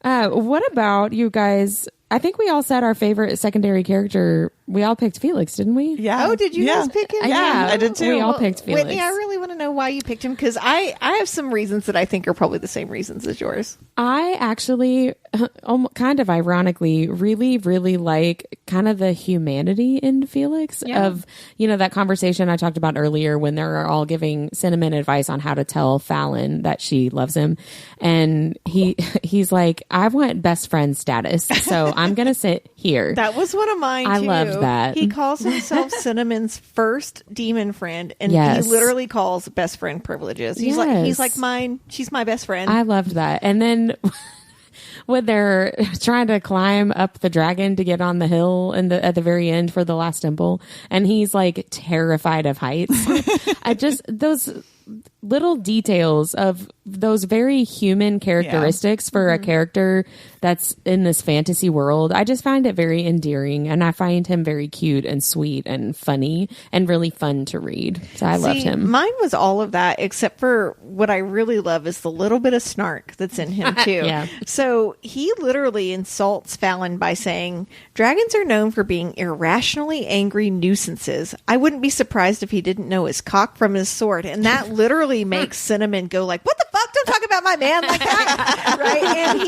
What about you guys? I think we all said our favorite secondary character. We all picked Felix, didn't we? Yeah. Oh, did you guys pick him? Yeah, I did too. We all picked Felix. Whitney, I really want to know why you picked him because I have some reasons that I think are probably the same reasons as yours. I actually, kind of ironically, really, really like kind of the humanity in Felix of, that conversation I talked about earlier when they're all giving Cinnamon advice on how to tell Fallon that she loves him. And he's like, I want best friend status. So I'm going to sit here. That was one of mine, I too. loved that. He calls himself Cinnamon's first demon friend, and Yes. he literally calls best friend privileges. He's like mine. She's my best friend. I loved that. And then when they're trying to climb up the dragon to get on the hill at the very end for the last temple, and he's like terrified of heights. Those little details of those very human characteristics for a character that's in this fantasy world. I just find it very endearing, and I find him very cute and sweet and funny and really fun to read. So I loved him. Mine was all of that, except for what I really love is the little bit of snark that's in him too. Yeah. So he literally insults Fallon by saying, "Dragons are known for being irrationally angry nuisances. I wouldn't be surprised if he didn't know his cock from his sword." And that literally makes Cinnamon go like, "What the fuck? Don't talk about my man like that." Right? And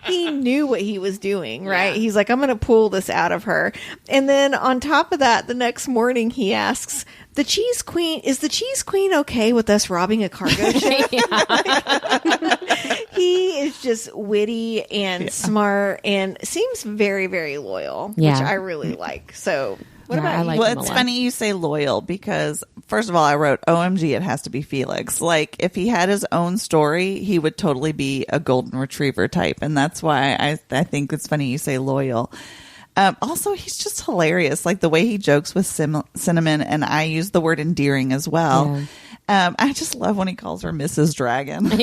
he knew what he was doing, right? He's like, "I'm going to pull this out of her." And then on top of that, the next morning he asks, is the cheese queen okay with us robbing a cargo ship? He is just witty and smart and seems very, very loyal, which I really like. So what about you? Well, it's funny you say loyal because, first of all, I wrote, OMG, it has to be Felix. Like, if he had his own story, he would totally be a golden retriever type. And that's why I think it's funny you say loyal. Also, he's just hilarious. Like, the way he jokes with Cinnamon, and I use the word endearing as well. Yeah. I just love when he calls her Mrs. Dragon. Well,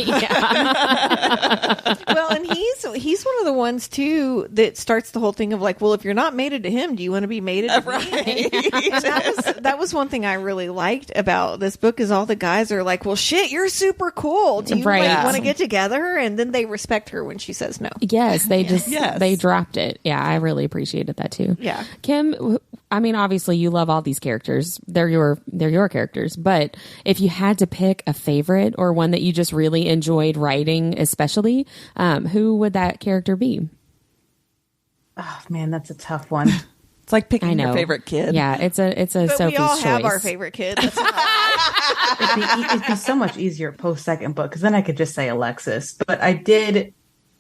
and he's one of the ones too that starts the whole thing of like, well, if you're not mated to him, do you want to be mated to me? And that was one thing I really liked about this book is all the guys are like, well, shit, you're super cool. Do you want to get together? And then they respect her when she says no. Yes, they dropped it. Yeah, I really appreciated that too. Yeah. Kim, I mean, obviously you love all these characters. They're your characters. But if you had to pick a favorite or one that you just really enjoyed writing, especially, who would that character be? Oh man, that's a tough one. It's like picking your favorite kid. Yeah, it's a but Sophie's we all choice. have our favorite kid. That's It'd be so much easier post second book because then I could just say Alexis. But I did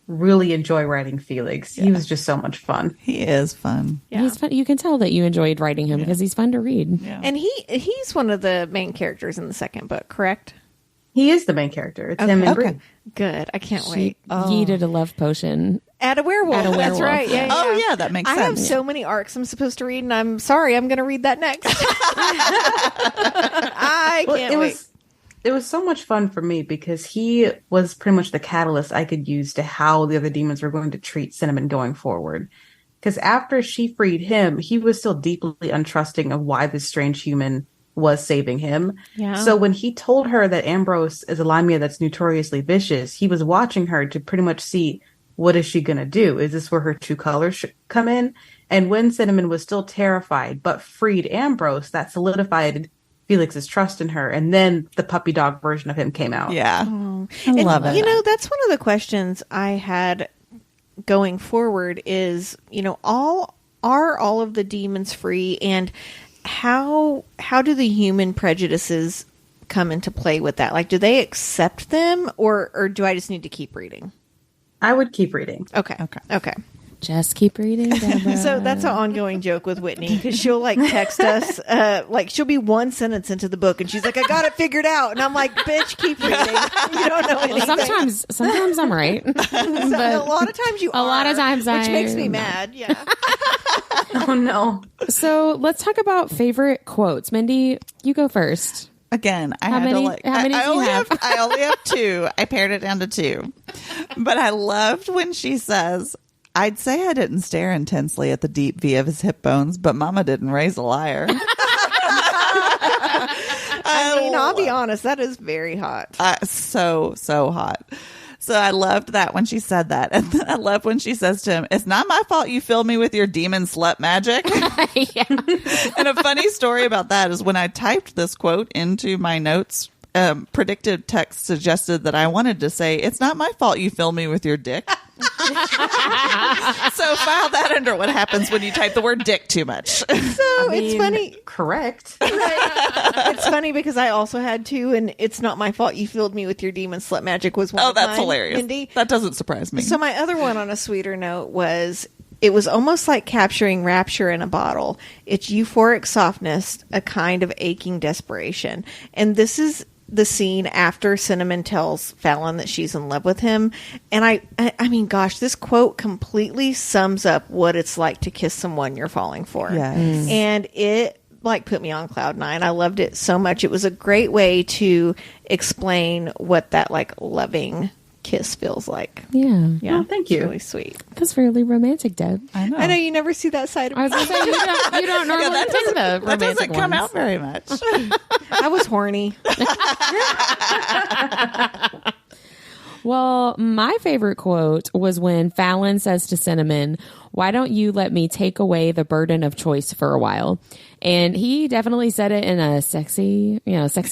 really enjoy writing Felix. He was just so much fun. He is fun. Yeah. He's fun. You can tell that you enjoyed writing him because he's fun to read. Yeah. And he's one of the main characters in the second book, correct? He is the main character. It's him and Bree. Good. I can't She wait. yeeted a love potion. At a werewolf. That's right. Yeah. Oh, yeah, that makes sense. I have so many arcs I'm supposed to read, and I'm sorry, I'm going to read that next. I can't wait. It was so much fun for me because he was pretty much the catalyst I could use to how the other demons were going to treat Cinnamon going forward. Because after she freed him, he was still deeply untrusting of why this strange human was saving him. Yeah. So when he told her that Ambrose is a Lamia that's notoriously vicious, he was watching her to pretty much see, what is she going to do? Is this where her true colors come in? And when Cinnamon was still terrified, but freed Ambrose, that solidified Felix's trust in her, and then the puppy dog version of him came out. Yeah. I love it. You know, that's one of the questions I had going forward is, all of the demons free, and how do the human prejudices come into play with that? Like, do they accept them, or do I just need to keep reading? I would keep reading. Okay. Just keep reading, Deborah. So that's an ongoing joke with Whitney because she'll like text us, like she'll be one sentence into the book and she's like, "I got it figured out," and I'm like, "Bitch, keep reading. You don't know anything." Well, sometimes I'm right, but a lot of times you are. A lot of times, which makes me mad. Yeah. Oh no. So let's talk about favorite quotes. Mindy, you go first. Again, I How had many- to like. how many I do you only have? I only have 2. I pared it down to 2, but I loved when she says, "I'd say I didn't stare intensely at the deep V of his hip bones, but Mama didn't raise a liar." I mean, I'll be honest, that is very hot. So hot. So I loved that when she said that. And then I love when she says to him, "It's not my fault you filled me with your demon slut magic." Yeah. And a funny story about that is when I typed this quote into my notes, predictive text suggested that I wanted to say, "It's not my fault you fill me with your dick." So file that under what happens when you type the word dick too much. So it's funny. Correct. It's funny because I also had 2, and "it's not my fault you filled me with your demon slut magic" was one Oh, of that's mine, hilarious. Mindy. That doesn't surprise me. So my other one on a sweeter note was, it was almost like capturing rapture in a bottle. It's euphoric softness, a kind of aching desperation. And this is the scene after Cinnamon tells Fallon that she's in love with him. And I mean, gosh, this quote completely sums up what it's like to kiss someone you're falling for. Yes. And it like put me on cloud 9. I loved it so much. It was a great way to explain what that like loving kiss feels like. Yeah. Yeah. Oh, thank It's you. really sweet. That's really romantic, Deb. I know. I know you never see that side of I me. was going to say, you don't normally that pick the that romantic doesn't come ones. out very much. I was horny. Well, my favorite quote was when Fallon says to Cinnamon, "Why don't you let me take away the burden of choice for a while?" And he definitely said it in a sexy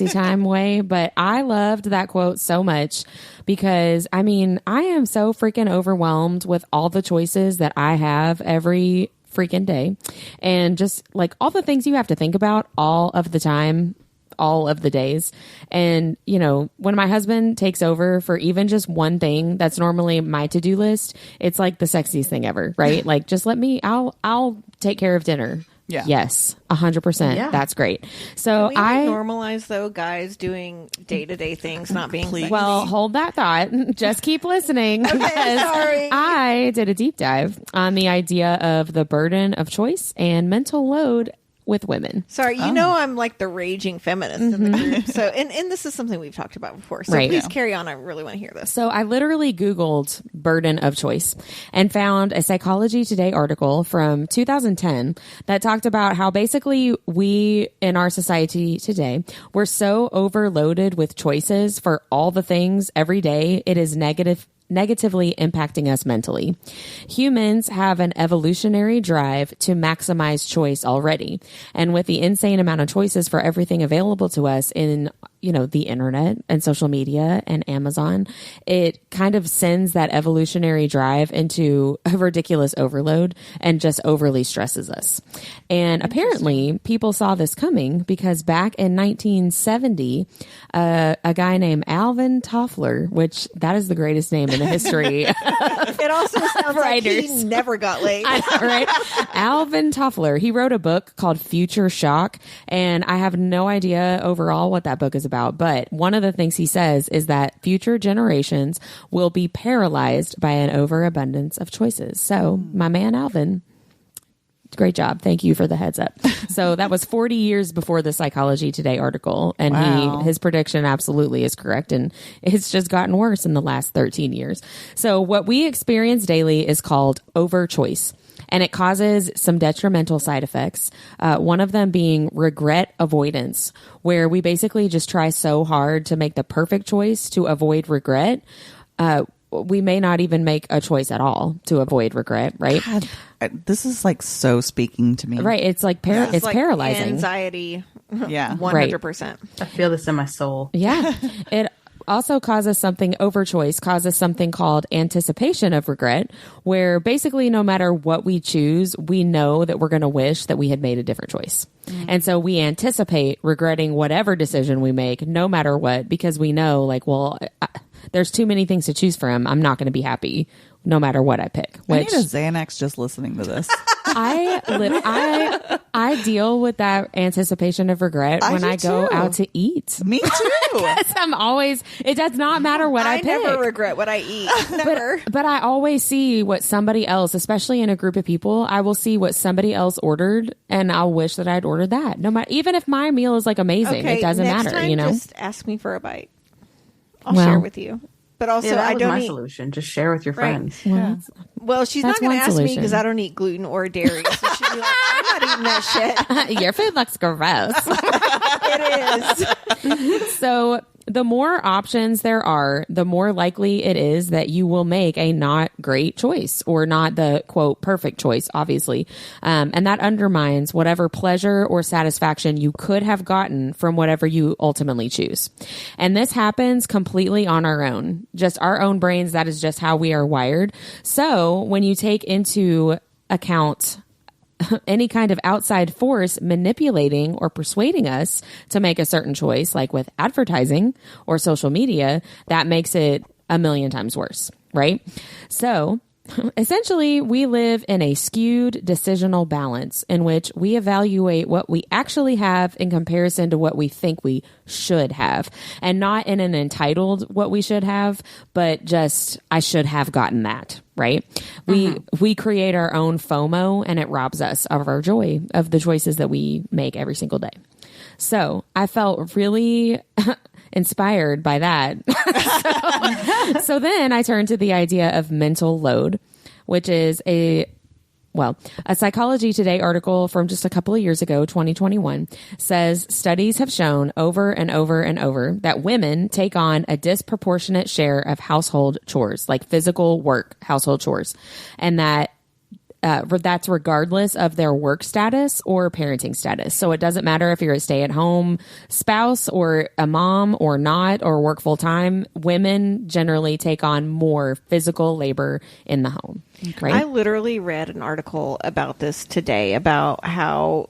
time way. But I loved that quote so much because, I mean, I am so freaking overwhelmed with all the choices that I have every freaking day. And just like all the things you have to think about all of the time, all of the days. And, you know, when my husband takes over for even just one thing that's normally my to-do list, it's like the sexiest thing ever, right? Like, just let me, I'll take care of dinner. Yeah. Yes. 100%. Yeah. That's great. So We normalize though guys doing day-to-day things, not being Please. sexy. well, hold that thought. Just keep listening. because sorry. I did a deep dive on the idea of the burden of choice and mental load with women. Sorry, you know I'm like the raging feminist in the group. So, and this is something we've talked about before. So Right. please carry on. I really want to hear this. So I literally Googled burden of choice and found a Psychology Today article from 2010 that talked about how basically we in our society today, we're so overloaded with choices for all the things every day. It is negatively impacting us mentally. Humans have an evolutionary drive to maximize choice already. And with the insane amount of choices for everything available to us in, you know, the internet and social media and Amazon, it kind of sends that evolutionary drive into a ridiculous overload and just overly stresses us. And apparently people saw this coming because back in 1970, a guy named Alvin Toffler, which that is the greatest name in the history. It also sounds like he Writers. never got laid. I know, right? Alvin Toffler, he wrote a book called Future Shock, and I have no idea overall what that book is about, but one of the things he says is that future generations will be paralyzed by an overabundance of choices. So, my man Alvin, great job. Thank you for the heads up. So that was 40 years before the Psychology Today article. And Wow. his prediction absolutely is correct. And it's just gotten worse in the last 13 years. So what we experience daily is called overchoice. And it causes some detrimental side effects. One of them being regret avoidance, where we basically just try so hard to make the perfect choice to avoid regret. We may not even make a choice at all to avoid regret, right? God, this is like so speaking to me. Right. It's like it's like paralyzing. Anxiety. Yeah. 100%. I feel this in my soul. Yeah. It also causes overchoice causes something called anticipation of regret, where basically no matter what we choose, we know that we're going to wish that we had made a different choice. And so we anticipate regretting whatever decision we make, no matter what, because we know like, well, there's too many things to choose from. I'm not going to be happy no matter what I pick. I need a Xanax just listening to this. I deal with that anticipation of regret when I go out to eat. Me too. Because I'm always, it does not matter what I pick. I never regret what I eat. Never. But I always see what somebody else, especially in a group of people, I will see what somebody else ordered and I'll wish that I'd ordered that. No matter, even if my meal is like amazing, it doesn't next matter, time, you know? Just ask me for a bite. I'll share with you. But also, that I was don't my eat. solution. Just share with your friends. Well, she's not That's going to one ask me solution. because I don't eat gluten or dairy. So she'd be like, I'm not eating that shit. Your food looks gross. It is. So the more options there are, the more likely it is that you will make a not great choice or not the quote perfect choice, obviously. And that undermines whatever pleasure or satisfaction you could have gotten from whatever you ultimately choose. And this happens completely on our own, just our own brains. That is just how we are wired. So when you take into account any kind of outside force manipulating or persuading us to make a certain choice, like with advertising or social media, that makes it a million times worse, right? So essentially, we live in a skewed decisional balance in which we evaluate what we actually have in comparison to what we think we should have, and not in an entitled what we should have, but just I should have gotten that, right? We create our own FOMO and it robs us of our joy of the choices that we make every single day. So I felt really inspired by that. So then I turned to the idea of mental load, which is a Psychology Today article from just a couple of years ago, 2021, says studies have shown over and over and over that women take on a disproportionate share of household chores, like physical work, household chores, and that's regardless of their work status or parenting status. So it doesn't matter if you're a stay-at-home spouse or a mom or not, or work full-time. Women generally take on more physical labor in the home. Right? I literally read an article about this today, about how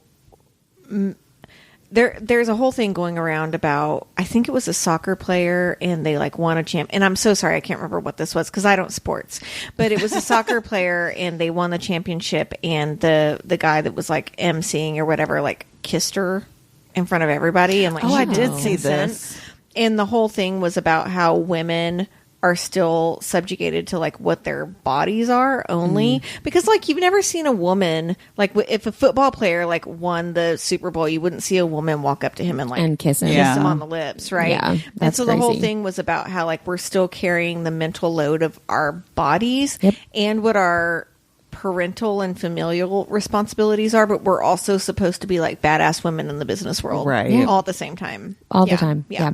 there's a whole thing going around about, I think it was a soccer player and they like won a champ. And I'm so sorry, I can't remember what this was because I don't sports, but it was a soccer player and they won the championship, and the guy that was like emceeing or whatever, like kissed her in front of everybody. And like, I she did didn't see consent. this. And the whole thing was about how women are still subjugated to like what their bodies are only, because like you've never seen a woman, like if a football player like won the Super Bowl, you wouldn't see a woman walk up to him and like and kiss him. him on the lips, right? Yeah, and that's so the whole crazy. thing was about how like we're still carrying the mental load of our bodies and what our parental and familial responsibilities are, but we're also supposed to be like badass women in the business world, Right. all at the same time, All the time. Yeah.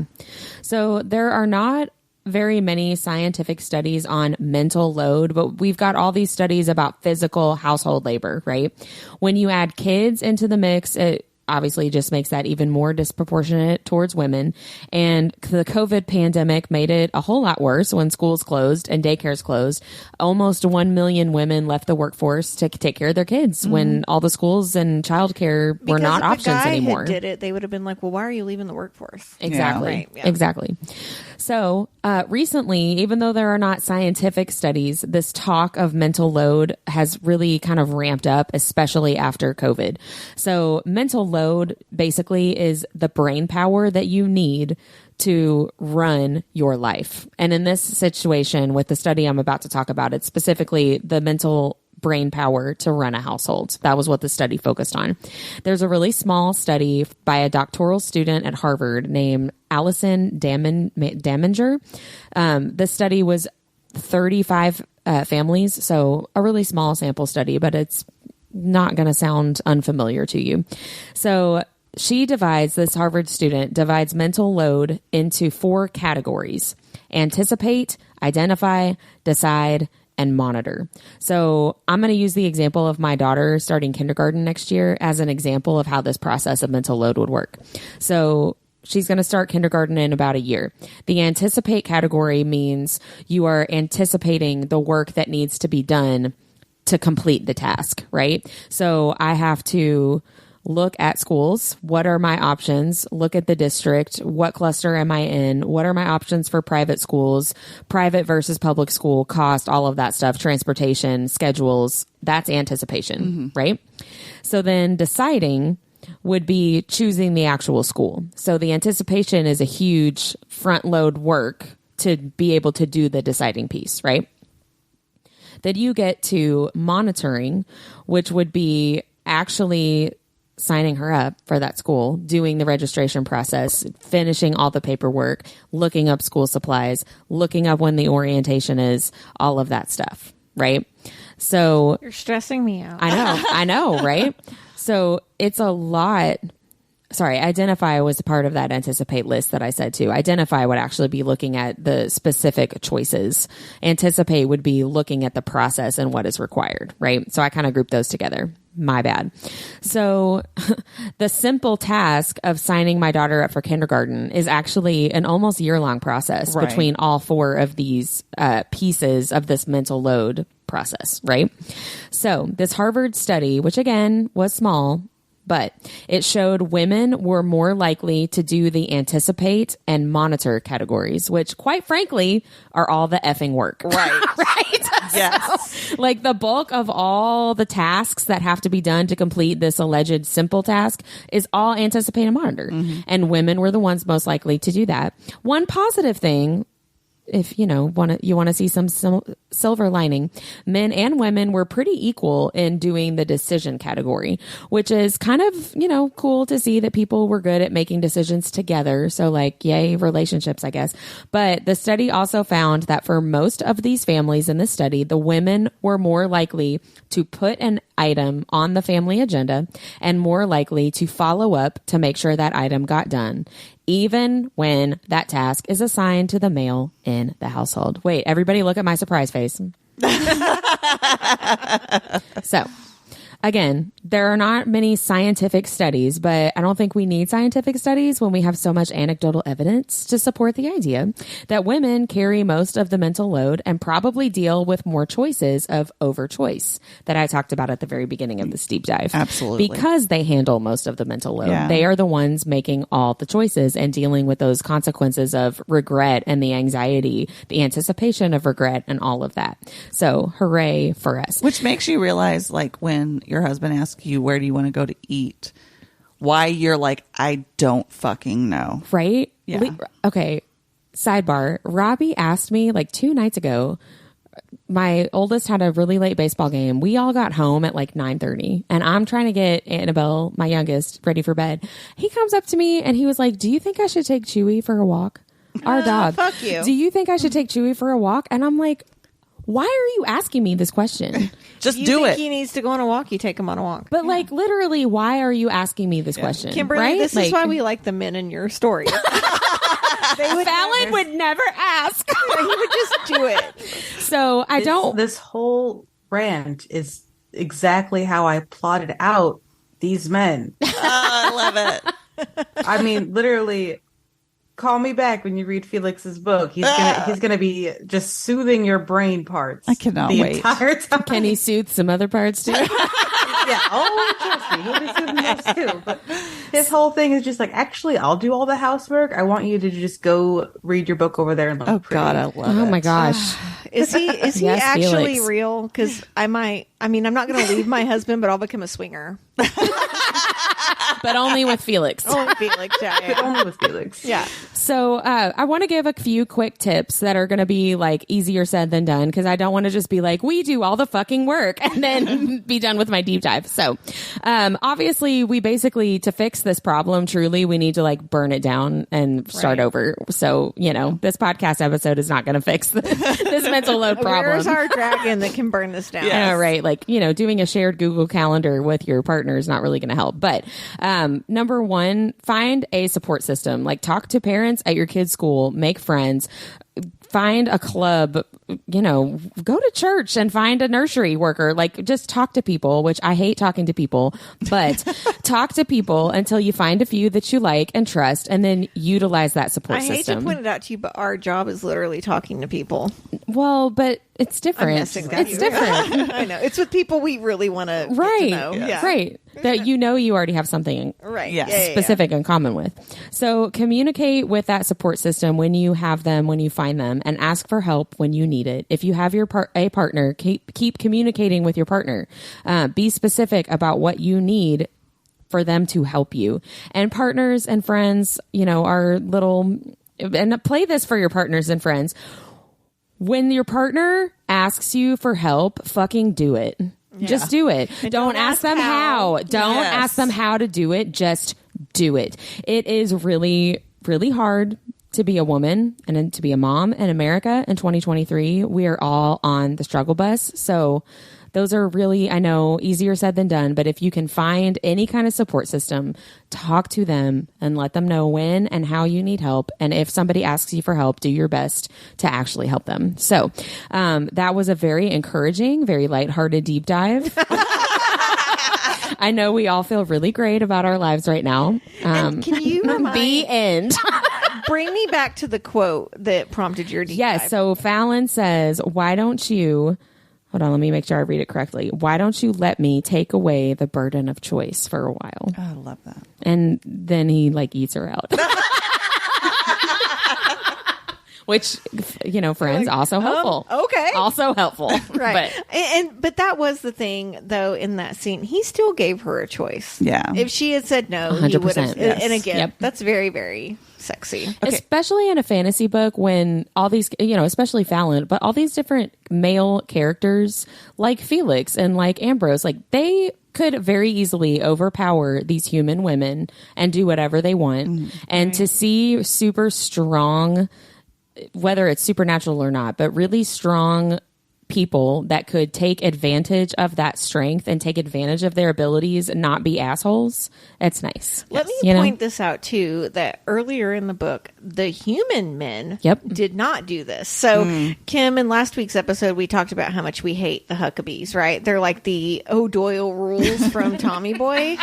So there are not very many scientific studies on mental load, but we've got all these studies about physical household labor, right? When you add kids into the mix, it obviously just makes that even more disproportionate towards women. And the COVID pandemic made it a whole lot worse when schools closed and daycares closed. Almost 1 million women left the workforce to take care of their kids when all the schools and childcare were Because not if options the guy anymore. had did it, they would have been like, well, why are you leaving the workforce? Exactly. Right, yeah. Exactly. So recently, even though there are not scientific studies, this talk of mental load has really kind of ramped up, especially after COVID. So mental load basically is the brain power that you need to run your life. And in this situation with the study I'm about to talk about, it's specifically the mental brain power to run a household. That was what the study focused on. There's a really small study by a doctoral student at Harvard named Allison Daminger. The study was 35 families, so a really small sample study, but it's not going to sound unfamiliar to you. So this Harvard student divides mental load into 4 categories: anticipate, identify, decide, and monitor. So I'm going to use the example of my daughter starting kindergarten next year as an example of how this process of mental load would work. So she's going to start kindergarten in about a year. The anticipate category means you are anticipating the work that needs to be done to complete the task, right? So I have to look at schools. What are my options? Look at the district. What cluster am I in? What are my options for private schools, private versus public school, cost, all of that stuff, transportation, schedules. That's anticipation, right? So then deciding would be choosing the actual school. So the anticipation is a huge front load work to be able to do the deciding piece, right? Then you get to monitoring, which would be actually signing her up for that school, doing the registration process, finishing all the paperwork, looking up school supplies, looking up when the orientation is, all of that stuff, right? So You're stressing me out. I know, right? So it's a lot. Sorry, identify was part of that anticipate list that I said too. Identify would actually be looking at the specific choices. Anticipate would be looking at the process and what is required, right? So I kind of grouped those together. My bad. So the simple task of signing my daughter up for kindergarten is actually an almost year-long process between all four of these pieces of this mental load process, right? So this Harvard study, which again was small, but it showed women were more likely to do the anticipate and monitor categories, which quite frankly are all the effing work. Right. Right. Yes. So, like the bulk of all the tasks that have to be done to complete this alleged simple task is all anticipate and monitor. And women were the ones most likely to do that. One positive thing, if you want to see some silver lining, men and women were pretty equal in doing the decision category, which is kind of, cool to see that people were good at making decisions together. So like, yay, relationships, I guess. But the study also found that for most of these families in the study, the women were more likely to put an item on the family agenda and more likely to follow up to make sure that item got done, even when that task is assigned to the male in the household. Wait, everybody look at my surprise face. So, again, there are not many scientific studies, but I don't think we need scientific studies when we have so much anecdotal evidence to support the idea that women carry most of the mental load and probably deal with more choices of over choice that I talked about at the very beginning of this deep dive. Absolutely. Because they handle most of the mental load. Yeah. They are the ones making all the choices and dealing with those consequences of regret and the anxiety, the anticipation of regret and all of that. So hooray for us. Which makes you realize, like, when your husband asks you, where do you want to go to eat? Why you're like, I don't fucking know. Right? Yeah. Okay. Sidebar. Robbie asked me like 2 nights ago. My oldest had a really late baseball game. We all got home at like 9:30 and I'm trying to get Annabelle, my youngest, ready for bed. He comes up to me and he was like, do you think I should take Chewy for a walk? Our dog. Fuck you. Do you think I should take Chewy for a walk? And I'm like, why are you asking me this question? Just You do think it. he needs to go on a walk? You take him on a walk. But like literally, why are you asking me this question? Kimberly, right? this like, is why we like the men in your story. Fallon would never ask. He would just do it. So I don't. This whole rant is exactly how I plotted out these men. I love it. I mean, literally, call me back when you read Felix's book. He's gonna be just soothing your brain parts. I cannot the wait. entire time. Can he soothe some other parts too? Yeah. Oh, trust me, he'll be soothing those too. But his whole thing is just like, actually, I'll do all the housework. I want you to just go read your book over there and look Oh, pretty. God, I love it. Oh my gosh. Is he Yes, actually Felix. real? Because I'm not going to leave my husband, but I'll become a swinger. But only with Felix. Oh, Felix, yeah. Only with Felix. Yeah. So I want to give a few quick tips that are going to be like easier said than done, because I don't want to just be like, we do all the fucking work and then be done with my deep dive. So obviously we basically, to fix this problem, truly, we need to like burn it down and start over. So, this podcast episode is not going to fix this mental load problem. Where's our dragon that can burn this down? Yeah, right. Like, doing a shared Google Calendar with your partner is not really going to help. But number one, find a support system. Like, talk to parents at your kid's school, make friends, find a club, go to church and find a nursery worker. Like, just talk to people, which I hate talking to people, but talk to people until you find a few that you like and trust, and then utilize that support I hate system. to point it out to you, but our job is literally talking to people. Well, but it's different. messing with It's you. different. I know. It's with people we really want to Right. know. Yeah. Right. that you already have something Right. Yes. specific in common with. So communicate with that support system when you have them, when you find them, and ask for help when you need it. If you have a partner, keep communicating with your partner. Be specific about what you need for them to help you. And partners and friends, are little, and play this for your partners and friends. When your partner asks you for help, fucking do it. Yeah. Just do it. Don't ask them how. Don't ask them how to do it. Just do it. It is really, really hard to be a woman and to be a mom in America in 2023. We are all on the struggle bus. So those are really, I know, easier said than done. But if you can find any kind of support system, talk to them and let them know when and how you need help. And if somebody asks you for help, do your best to actually help them. So that was a very encouraging, very lighthearted deep dive. I know we all feel really great about our lives right now. Can you the end? Bring me back to the quote that prompted your deep Yes. dive. So Fallon says, why don't you... Hold on, let me make sure I read it correctly. Why don't you let me take away the burden of choice for a while? Oh, I love that. And then he eats her out. Which, friends, also helpful. Okay. Also helpful. Right. But that was the thing, though, in that scene. He still gave her a choice. Yeah. If she had said no, 100%. he would have. Yes. And again, Yep. that's very, very sexy. Okay. Especially in a fantasy book when all these, especially Fallon, but all these different male characters like Felix and like Ambrose, they could very easily overpower these human women and do whatever they want. And to see super strong, whether it's supernatural or not, but really strong people that could take advantage of that strength and take advantage of their abilities and not be assholes, it's nice. Let me point this out too, that earlier in the book, the human men did not do this. So Kim, in last week's episode, we talked about how much we hate the Huckabees, right? They're like the O'Doyle rules from Tommy Boy,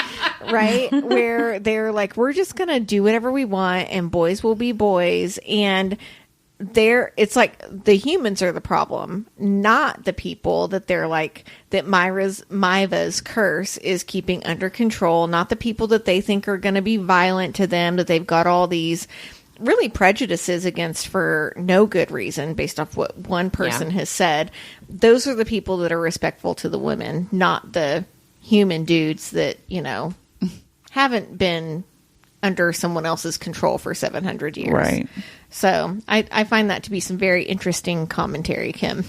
right? Where they're like, we're just going to do whatever we want and boys will be boys. And it's like the humans are the problem, not the people that they're like, that Maiva's curse is keeping under control, not the people that they think are going to be violent to them, that they've got all these really prejudices against for no good reason based off what one person has said. Those are the people that are respectful to the women, not the human dudes that, haven't been under someone else's control for 700 years. Right. So I find that to be some very interesting commentary, Kim.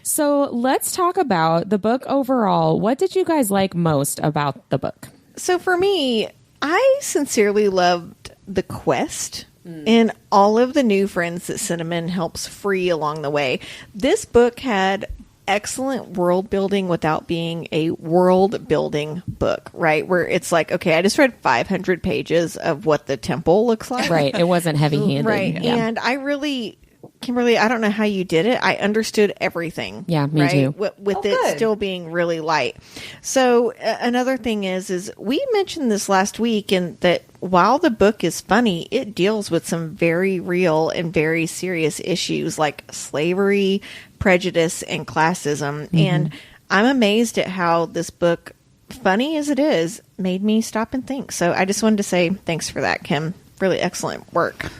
So let's talk about the book overall. What did you guys like most about the book? So for me, I sincerely loved the quest and all of the new friends that Cinnamon helps free along the way. This book had excellent world building without being a world building book, right? Where it's like, okay, I just read 500 pages of what the temple looks like. Right. It wasn't heavy handed. Right. Yeah. And I really, Kimberly, I don't know how you did it. I understood everything. Yeah, me too. With it still being really light. So another thing is we mentioned this last week, and that while the book is funny, it deals with some very real and very serious issues like slavery, prejudice, and classism. And I'm amazed at how this book, funny as it is, made me stop and think. So I just wanted to say thanks for that, Kim. Really excellent work.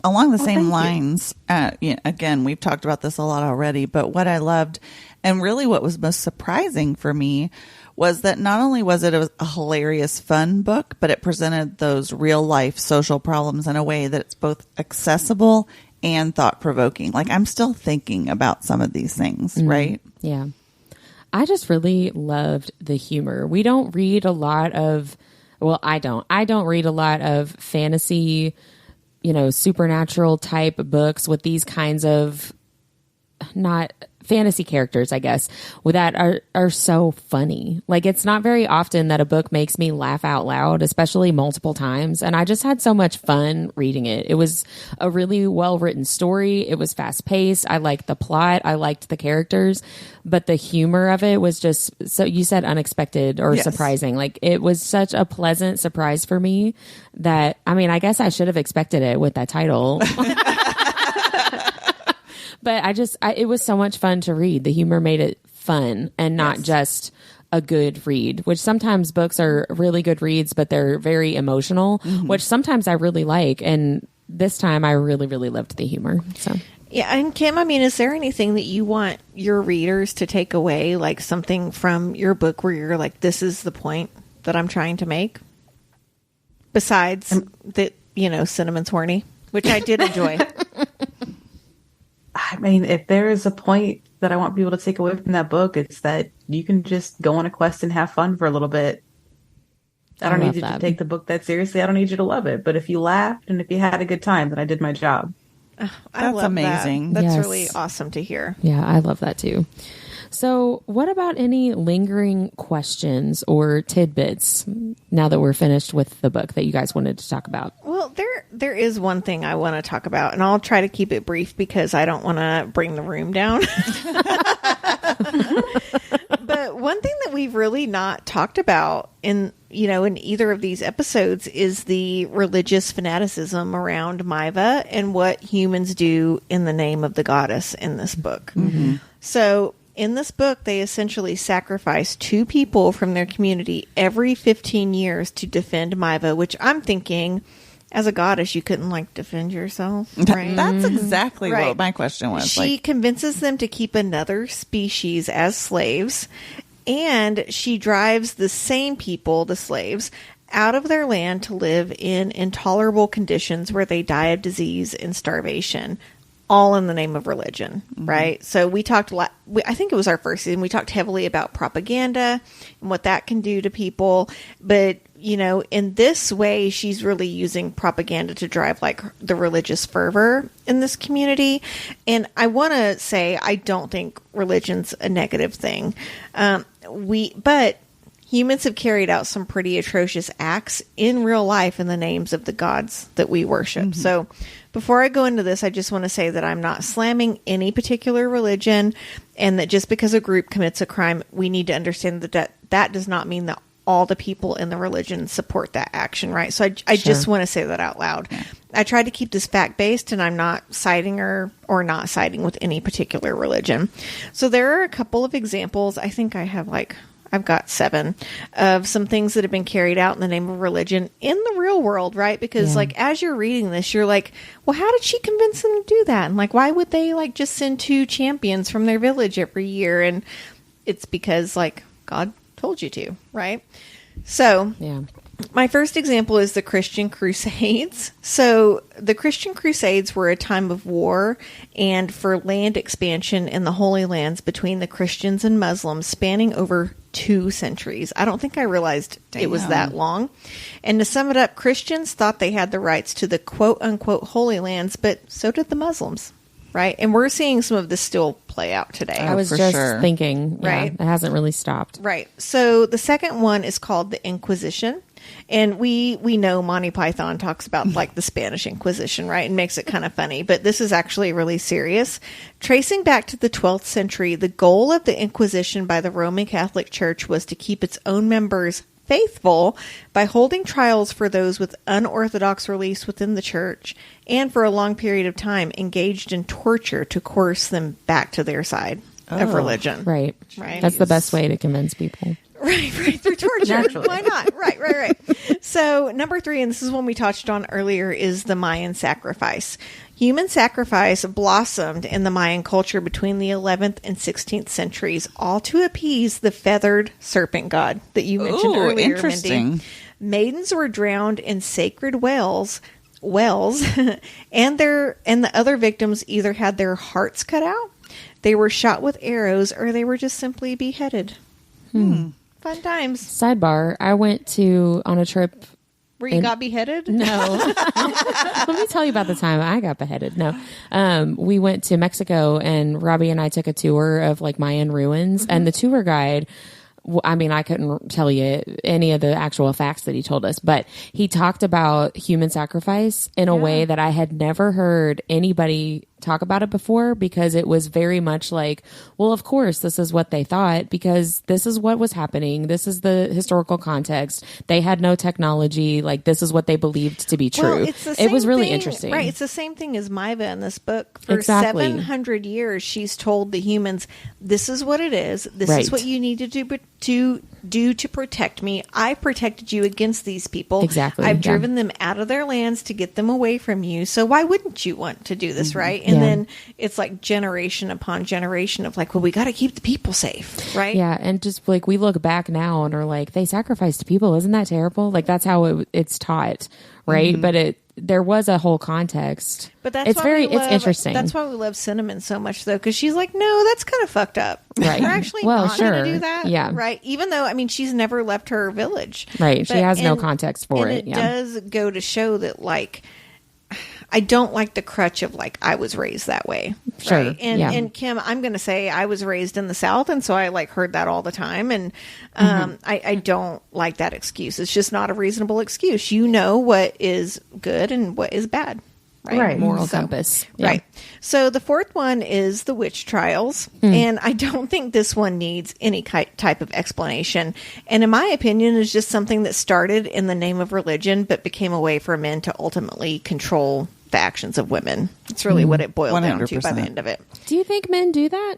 Along the same lines, again, we've talked about this a lot already, but what I loved and really what was most surprising for me was that not only was it a hilarious, fun book, but it presented those real life social problems in a way that it's both accessible and thought-provoking. Like, I'm still thinking about some of these things, right? Yeah. I just really loved the humor. We don't read a lot of, I don't read a lot of fantasy, supernatural type books with these kinds of not fantasy characters, I guess, that are so funny. Like, it's not very often that a book makes me laugh out loud, especially multiple times. And I just had so much fun reading it. It was a really well written story. It was fast paced. I liked the plot. I liked the characters, but the humor of it was just, so you said unexpected or surprising. Like, it was such a pleasant surprise for me that, I guess I should have expected it with that title. But it was so much fun to read. The humor made it fun and not just a good read, which sometimes books are really good reads, but they're very emotional, which sometimes I really like. And this time I really, really loved the humor. So. Yeah, and Kim, I mean, is there anything that you want your readers to take away, like something from your book where you're like, this is the point that I'm trying to make? Besides that, Cinnamon's horny, which I did enjoy. I mean, if there is a point that I want people to take away from that book, it's that you can just go on a quest and have fun for a little bit. I don't need you to take the book that seriously. I don't need you to love it. But if you laughed and if you had a good time, then I did my job. That's amazing. That's really awesome to hear. Yeah, I love that too. So what about any lingering questions or tidbits now that we're finished with the book that you guys wanted to talk about? Well, there is one thing I want to talk about, and I'll try to keep it brief because I don't want to bring the room down. But one thing that we've really not talked about in either of these episodes is the religious fanaticism around Maiva and what humans do in the name of the goddess in this book. Mm-hmm. So in this book, they essentially sacrifice 2 people from their community every 15 years to defend Maiva, which I'm thinking, as a goddess, you couldn't defend yourself, right? That's exactly Right. what my question was. She convinces them to keep another species as slaves, and she drives the same people, the slaves, out of their land to live in intolerable conditions where they die of disease and starvation, all in the name of religion, right? So we talked, I think it was our first season, we talked heavily about propaganda and what that can do to people. But, in this way, she's really using propaganda to drive the religious fervor in this community. And I want to say, I don't think religion's a negative thing. But humans have carried out some pretty atrocious acts in real life in the names of the gods that we worship. Mm-hmm. So before I go into this, I just want to say that I'm not slamming any particular religion, and that just because a group commits a crime, we need to understand that does not mean that all the people in the religion support that action, right? So I just want to say that out loud. Yeah. I tried to keep this fact-based, and I'm not siding or not siding with any particular religion. So there are a couple of examples. I think I have I've got 7 of some things that have been carried out in the name of religion in the real world, right? Because as you're reading this, you're like, well, how did she convince them to do that? And why would they just send 2 champions from their village every year? And it's because God told you to, right? So my first example is the Christian Crusades. So the Christian Crusades were a time of war and for land expansion in the Holy Lands between the Christians and Muslims, spanning over 2 centuries. I don't think I realized it was that long. And to sum it up, Christians thought they had the rights to the quote-unquote Holy Lands, but so did the Muslims, right? And we're seeing some of this still play out today. I was just thinking, right? It hasn't really stopped. Right. So the second one is called the Inquisition. And we know Monty Python talks about the Spanish Inquisition, right? And makes it kind of funny. But this is actually really serious. Tracing back to the 12th century, the goal of the Inquisition by the Roman Catholic Church was to keep its own members faithful by holding trials for those with unorthodox beliefs within the church, and for a long period of time engaged in torture to coerce them back to their side of religion. Right. That's the best way to convince people. Right, through torture. Why not? Right. So number 3, and this is one we touched on earlier, is the Mayan sacrifice. Human sacrifice blossomed in the Mayan culture between the 11th and 16th centuries, all to appease the feathered serpent god that you mentioned earlier, interesting. Mindy. Maidens were drowned in sacred wells, and the other victims either had their hearts cut out, they were shot with arrows, or they were just simply beheaded. Fun times. Sidebar, I went on a trip. Where you got beheaded? No. Let me tell you about the time I got beheaded. No. We went to Mexico, and Robbie and I took a tour of Mayan ruins, and the tour guide, I couldn't tell you any of the actual facts that he told us, but he talked about human sacrifice in a way that I had never heard anybody talk about it before, because it was very much like, well, of course, this is what they thought, because this is what was happening. This is the historical context. They had no technology. Like, this is what they believed to be true. Well, it's the it was same really thing, interesting. Right. It's the same thing as Maiva in this book. For Exactly. 700 years, she's told the humans, this is what it is. This Right. is what you need to do to protect me. I protected you against these people. Exactly. I've Yeah. driven them out of their lands to get them away from you. So why wouldn't you want to do this, right? And Yeah. then it's like generation upon generation of like, well, we got to keep the people safe, right? Yeah, and just like we look back now and are like, they sacrificed people. Isn't that terrible? Like, that's how it's taught, right? But there was a whole context. But that's it's why very we love, it's interesting. That's why we love Cinnamon so much, though, because she's like, no, that's kind of fucked up. Right. We're actually Well, not going sure. to do that. Yeah. Right. Even though, I mean, she's never left her village. Right. She has no and- context for and it. It Yeah. does go to show that, like, I don't like the crutch of like I was raised that way. Sure, Right? And yeah. and Kim, I'm going to say I was raised in the South, and so I like heard that all the time, and I don't like that excuse. It's just not a reasonable excuse. You know what is good and what is bad. Right. Moral So- compass. Yeah. Right. So the fourth one is the witch trials. And I don't think this one needs any type of explanation. And in my opinion, is just something that started in the name of religion, but became a way for men to ultimately control the actions of women. It's really what it boiled down to by the 100%. end of it. Do you think men do that?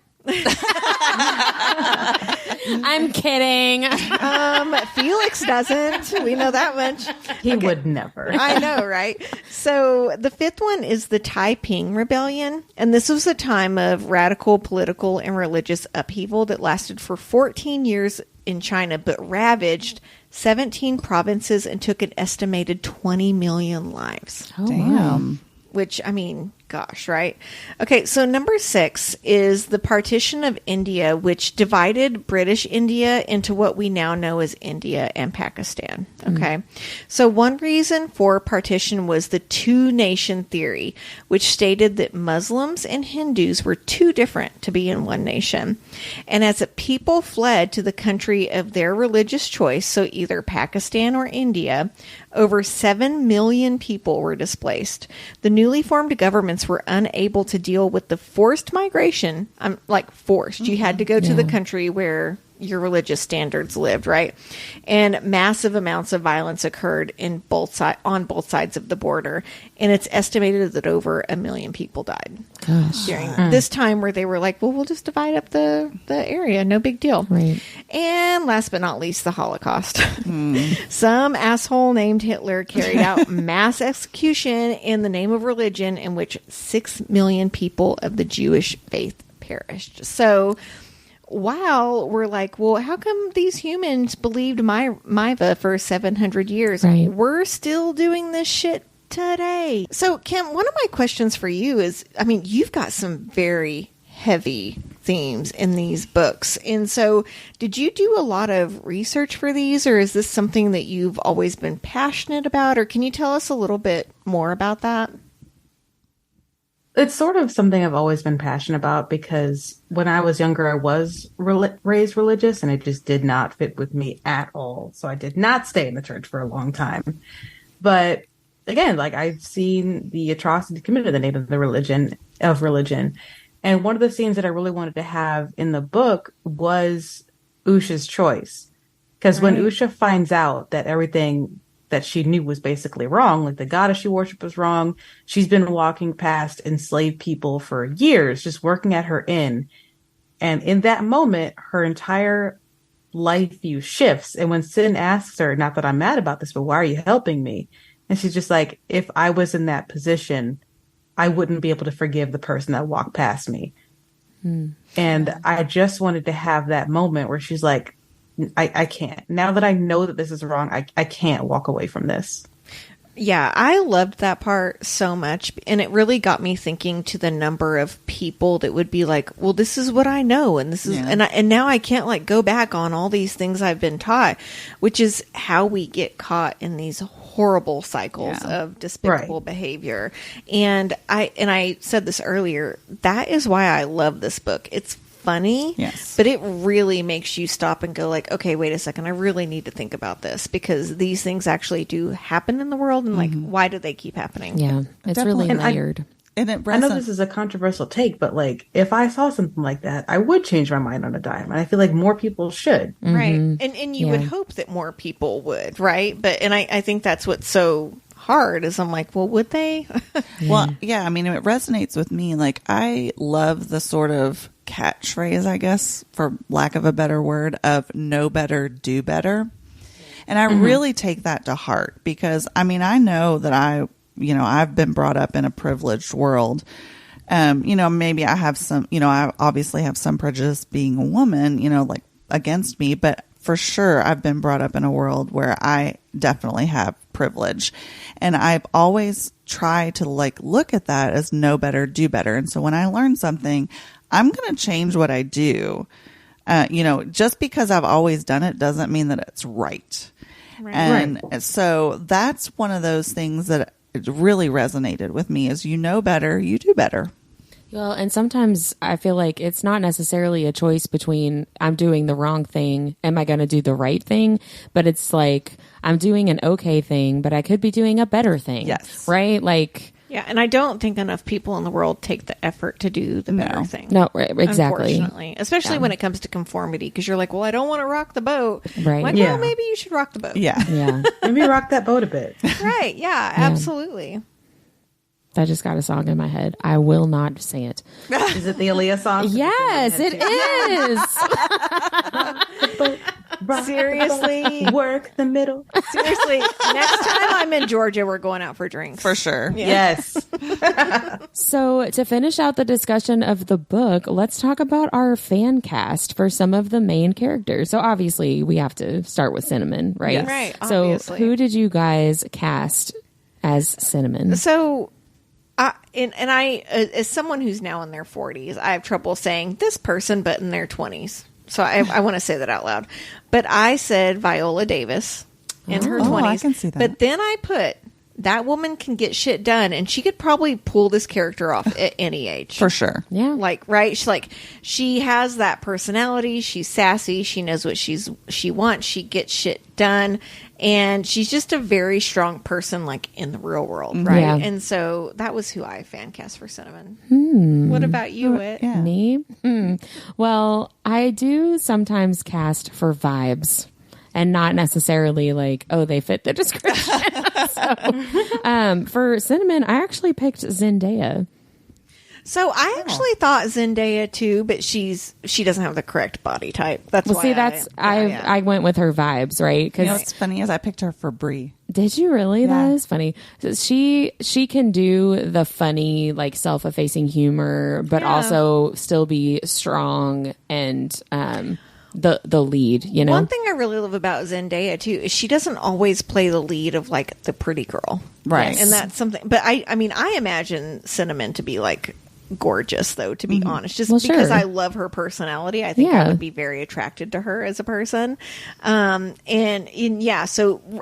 I'm kidding. Felix doesn't. We know that much. He would never. I know, right? So the fifth one is the Taiping Rebellion. And this was a time of radical political and religious upheaval that lasted for 14 years in China, but ravaged 17 provinces and took an estimated 20 million lives. Oh, Damn. Which, I mean, gosh, right? Okay, so number 6 is the partition of India, which divided British India into what we now know as India and Pakistan. Okay, so one reason for partition was the two-nation theory, which stated that Muslims and Hindus were too different to be in one nation. And as a people fled to the country of their religious choice, so either Pakistan or India, over 7 million people were displaced. The newly formed governments were unable to deal with the forced migration. Like forced. You had to go to the country where your religious standards lived, right? And massive amounts of violence occurred on both sides of the border. And it's estimated that over 1 million people died during this time, where they were like, well, we'll just divide up the area. No big deal. Right. And last but not least, the Holocaust. Some asshole named Hitler carried out mass execution in the name of religion, in which 6 million people of the Jewish faith perished. So while we're like, well, how come these humans believed Maiva for 700 years? Right. We're still doing this shit today. So, Kim, one of my questions for you is, I mean, you've got some very heavy themes in these books. And so did you do a lot of research for these, or is this something that you've always been passionate about? Or can you tell us a little bit more about that? It's sort of something I've always been passionate about, because when I was younger, I was raised religious, and it just did not fit with me at all. So I did not stay in the church for a long time. But again, like, I've seen the atrocity committed in the name of the religion. And one of the scenes that I really wanted to have in the book was Usha's choice. Because when Usha finds out that everything that she knew was basically wrong, like the goddess she worshipped was wrong, she's been walking past enslaved people for years, just working at her inn. And in that moment, her entire life view shifts. And when Sin asks her, not that I'm mad about this, but why are you helping me? And she's just like, if I was in that position, I wouldn't be able to forgive the person that walked past me. And I just wanted to have that moment where she's like, I can't. Now that I know that this is wrong, I can't walk away from this. Yeah, I loved that part so much. And it really got me thinking to the number of people that would be like, well, this is what I know. And this is, and now I can't like go back on all these things I've been taught, which is how we get caught in these horrible cycles of despicable behavior. And I said this earlier, that is why I love this book. It's funny, but it really makes you stop and go like, okay, wait a second, I really need to think about this, because these things actually do happen in the world, and like, why do they keep happening? Yeah, it's Definitely. really And layered. And it I know this is a controversial take, but like if I saw something like that, I would change my mind on a dime. And I feel like more people should. Right. And you would hope that more people would, right? But I think that's what's so hard is I'm like, well, would they? Well, yeah, I mean, it resonates with me. Like, I love the sort of catchphrase, I guess, for lack of a better word, of know better, do better. And I really take that to heart because, I mean, I know that I've been brought up in a privileged world. Maybe I have some, I obviously have some prejudice being a woman, like against me, but for sure I've been brought up in a world where I definitely have privilege. And I've always tried to like look at that as know better, do better. And so when I learn something, I'm going to change what I do. Just because I've always done it doesn't mean that it's right. Right. And so that's one of those things that really resonated with me is you know better, you do better. Well, and sometimes I feel like it's not necessarily a choice between I'm doing the wrong thing, am I going to do the right thing? But it's like I'm doing an okay thing, but I could be doing a better thing. Yes. Right? Like, yeah, and I don't think enough people in the world take the effort to do the better thing. No, right, exactly. Unfortunately, especially when it comes to conformity, because you're like, well, I don't want to rock the boat. Right. Like, well, maybe you should rock the boat. Yeah. Yeah. Maybe rock that boat a bit. Right. Yeah, absolutely. That just got a song in my head. I will not say it. Is it the Aaliyah song? Yes, it is. Seriously. Work the middle. Seriously. Next time I'm in Georgia, we're going out for drinks. For sure. Yeah. Yes. So to finish out the discussion of the book, let's talk about our fan cast for some of the main characters. So obviously we have to start with Cinnamon, right? Yes. Right. So Obviously. who did you guys cast as Cinnamon? So, I, as someone who's now in their 40s, I have trouble saying this person, but in their 20s. So I want to say that out loud. But I said Viola Davis in her 20s. I can see that. But then I put that woman can get shit done, and she could probably pull this character off at any age. For sure. Yeah. Like, right? She has that personality. She's sassy. She knows what she wants. She gets shit done. And she's just a very strong person, like in the real world, right? Yeah. And so that was who I fan cast for Cinnamon. What about you, Whit? Yeah. Me? Well, I do sometimes cast for vibes and not necessarily like, oh, they fit the description. So, for Cinnamon, I actually picked Zendaya. So I actually thought Zendaya too, but she doesn't have the correct body type. That's Well, why see, I went with her vibes, right? Because What's funny is I picked her for Brie. did you really? Yeah. That is funny. So she can do the funny, like self-effacing humor, but also still be strong and the lead. You know, One thing I really love about Zendaya too is she doesn't always play the lead of like the pretty girl, Right. And that's something. But I mean, I imagine Cinnamon to be like gorgeous, though, to be honest, just Well, because sure. I love her personality. I think I would be very attracted to her as a person. So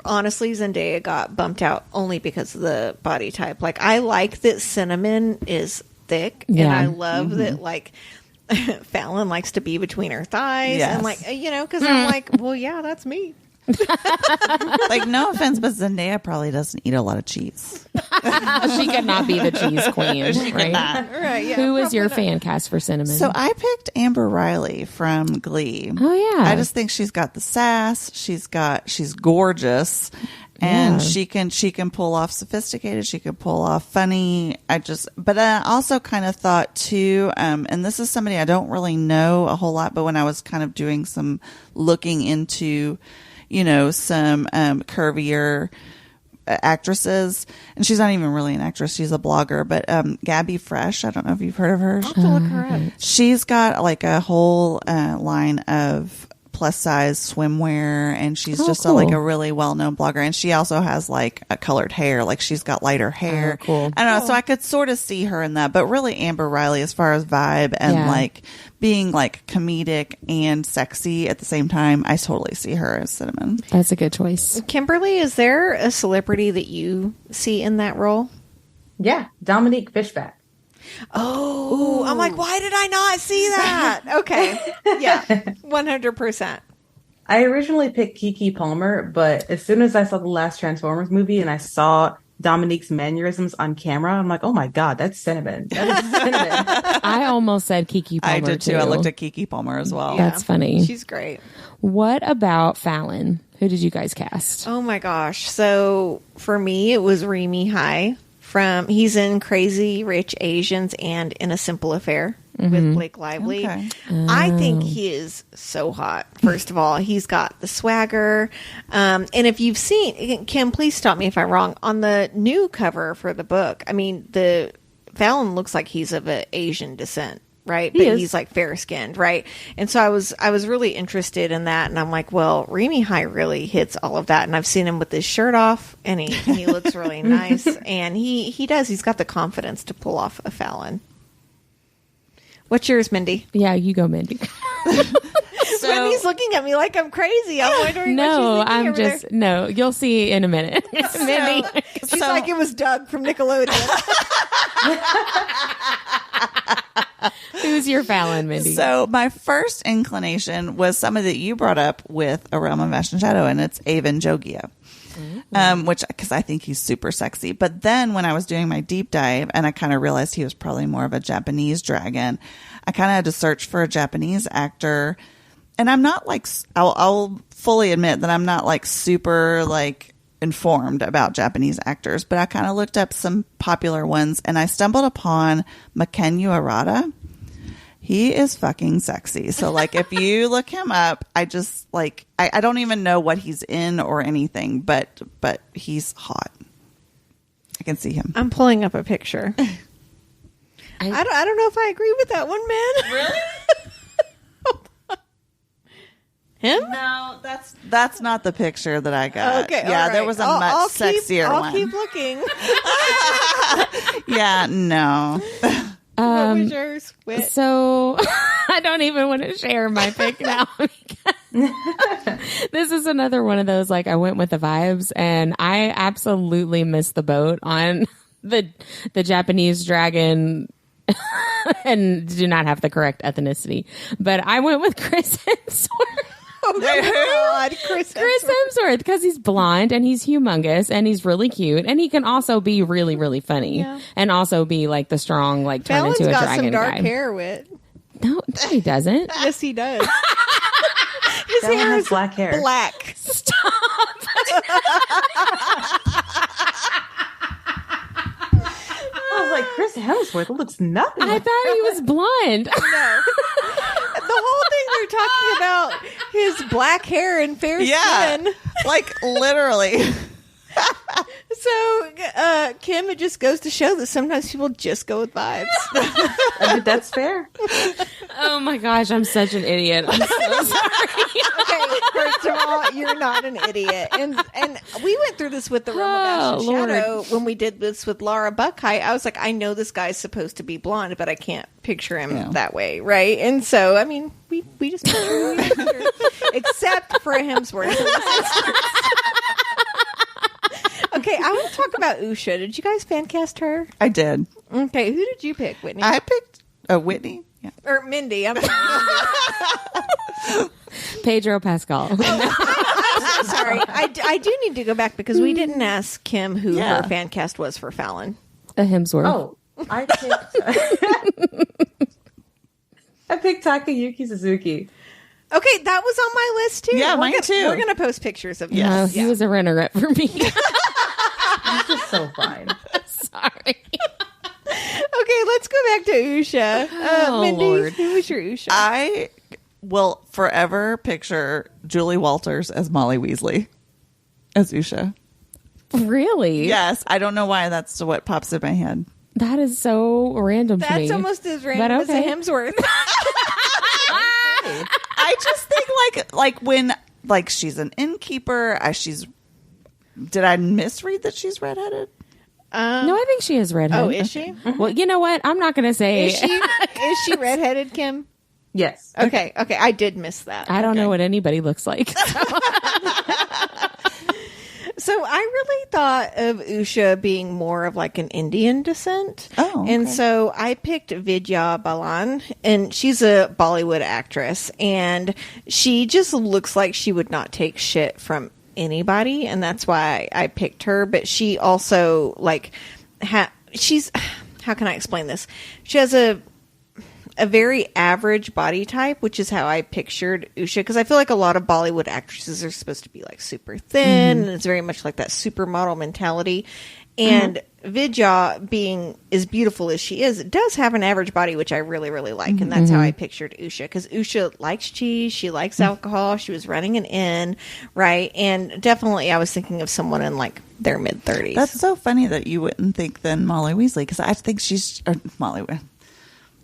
honestly, Zendaya got bumped out only because of the body type. Like, I like that Cinnamon is thick, and I love that, like, Fallon likes to be between her thighs, Yes. and like, because I'm like, well, yeah, that's me. Like, no offense, but Zendaya probably doesn't eat a lot of cheese. she could not be the cheese queen, right? Right? Yeah. Who is your fan cast for Cinnamon? So I picked Amber Riley from Glee. Oh, yeah. I just think she's got the sass. She's gorgeous, and she can pull off sophisticated. She can pull off funny. But I also kind of thought too, and this is somebody I don't really know a whole lot, but when I was kind of doing some looking into, some curvier actresses, and she's not even really an actress, she's a blogger, but Gabby Fresh, I don't know if you've heard of her. I'll have to look her up. She's got like a whole line of plus size swimwear, and she's just cool. like a really well-known blogger, and she also has like a colored hair, like she's got lighter hair. Cool. I don't know, so I could sort of see her in that, but really Amber Riley, as far as vibe and like being like comedic and sexy at the same time, I totally see her as Cinnamon. That's a good choice. Kimberly, is there a celebrity that you see in that role? Yeah, Dominique Fishback. Oh, I'm like, why did I not see that? Okay. Yeah, 100%. I originally picked Keke Palmer, but as soon as I saw the last Transformers movie and I saw Dominique's mannerisms on camera, I'm like, oh my God, that's cinnamon. That is cinnamon. I almost said Keke Palmer. I did too. I looked at Keke Palmer as well. That's funny. She's great. What about Fallon? Who did you guys cast? Oh my gosh. So for me, it was Remy High he's in Crazy Rich Asians and In a Simple Affair with Blake Lively. Okay. I think he is so hot. First of all, he's got the swagger. And if you've seen, Kim, please stop me if I'm wrong, on the new cover for the book, I mean, the Fallon looks like he's of an Asian descent. Right, but he's like fair skinned, right? And so I was really interested in that, and I'm like, well, Remy High really hits all of that, and I've seen him with his shirt off, and he looks really nice, and he's got the confidence to pull off a Fallon. What's yours, Mindy? Yeah, you go, Mindy. So, Mindy's looking at me like I'm crazy. I'm wondering. No, what she's I'm over just there. no. You'll see in a minute, Mindy. She's like it was Doug from Nickelodeon. Who's your Fallon, Mindy? So my first inclination was somebody that you brought up with A Realm of Ash and Shadow, and it's Avon Jogia. Because I think he's super sexy. But then when I was doing my deep dive and I kind of realized he was probably more of a Japanese dragon, I kind of had to search for a Japanese actor. And I'm not like, I'll fully admit that I'm not like super like informed about Japanese actors, but I kind of looked up some popular ones and I stumbled upon Makenyu Arata. He is fucking sexy. So like if you look him up, I just like I don't even know what he's in or anything, but he's hot. I can see him. I'm pulling up a picture. I don't know if I agree with that one, man. Really? Him? No, that's not the picture that I got. Okay, yeah, all there right. was a much sexier I'll one. keep looking. Yeah, no. What was yours? Whit? So I don't even want to share my pick now. This is another one of those, like, I went with the vibes, and I absolutely missed the boat on the Japanese dragon and do not have the correct ethnicity. But I went with Chris Hemsworth. Oh my God, Chris Hemsworth, because he's blonde and he's humongous and he's really cute and he can also be really, really funny and also be like the strong, like turn Fallon's into a got dragon some dark guy. hair, Whit. No, he doesn't. Yes, he does. His Fallon hair has is black hair. black. Stop. I was like, Chris Hemsworth looks nothing. I thought he was blonde. No. The whole thing they're talking about his black hair and fair skin. Like literally. So, Kim, it just goes to show that sometimes people just go with vibes. I mean, that's fair. Oh my gosh, I'm such an idiot. I'm so sorry. Okay, first of all, you're not an idiot. And we went through this with the Realm of Ash and Lord. Shadow when we did this with Laura Buckeye. I was like, I know this guy's supposed to be blonde, but I can't picture him that way, right? And so, I mean, we just picture who we picture. Except for Hemsworth. Okay, I want to talk about Usha. Did you guys fan cast her? I did. Okay, who did you pick, Whitney? I picked Whitney. Yeah. Or Mindy. I'm sorry. Pedro Pascal. I'm so sorry. I do need to go back because we didn't ask Kim who her fan cast was for Fallon. A Hemsworth. Oh, I picked Takayuki Suzuki. Okay, that was on my list too. Yeah, mine too. We're gonna post pictures of No, this. he was a runner-up for me. This is so fine. Sorry. Okay, let's go back to Usha. Oh, Mindy, Lord. who was your Usha? I will forever picture Julie Walters as Molly Weasley as Usha. Really? Yes, I don't know why that's what pops in my head. That is so random to me. That's almost as random as a okay. Hemsworth. I just think like when like she's an innkeeper. Did I misread that she's redheaded? No, I think she is redheaded. Oh, is she? Well, you know what? I'm not going to say. Is she redheaded, Kim? Yes. Okay, I did miss that. I don't know what anybody looks like. So I really thought of Usha being more of like an Indian descent. Oh, okay. And so I picked Vidya Balan, and she's a Bollywood actress, and she just looks like she would not take shit from anybody, and that's why I picked her. But she also like she's how can I explain this? She has a very average body type, which is how I pictured Usha, because I feel like a lot of Bollywood actresses are supposed to be like super thin, and it's very much like that supermodel mentality. And Vidya, being as beautiful as she is, does have an average body, which I really, really like. And that's how I pictured Usha. Because Usha likes cheese. She likes alcohol. She was running an inn, right? And definitely I was thinking of someone in like their mid-30s. That's so funny that you wouldn't think then Molly Weasley. Because I think she's...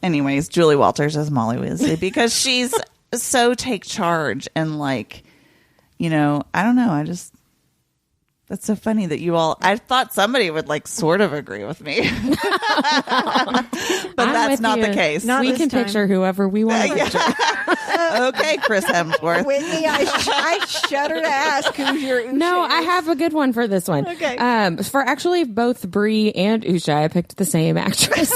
Anyways, Julie Walters as Molly Weasley. Because she's so take charge. And like, I don't know. That's so funny that you all... I thought somebody would like sort of agree with me. But that's not the case. We can picture whoever we want to picture. Okay, Chris Hemsworth. Whitney, I shudder to ask who's your Usha. No, I have a good one for this one. Okay. For actually both Brie and Usha, I picked the same actress.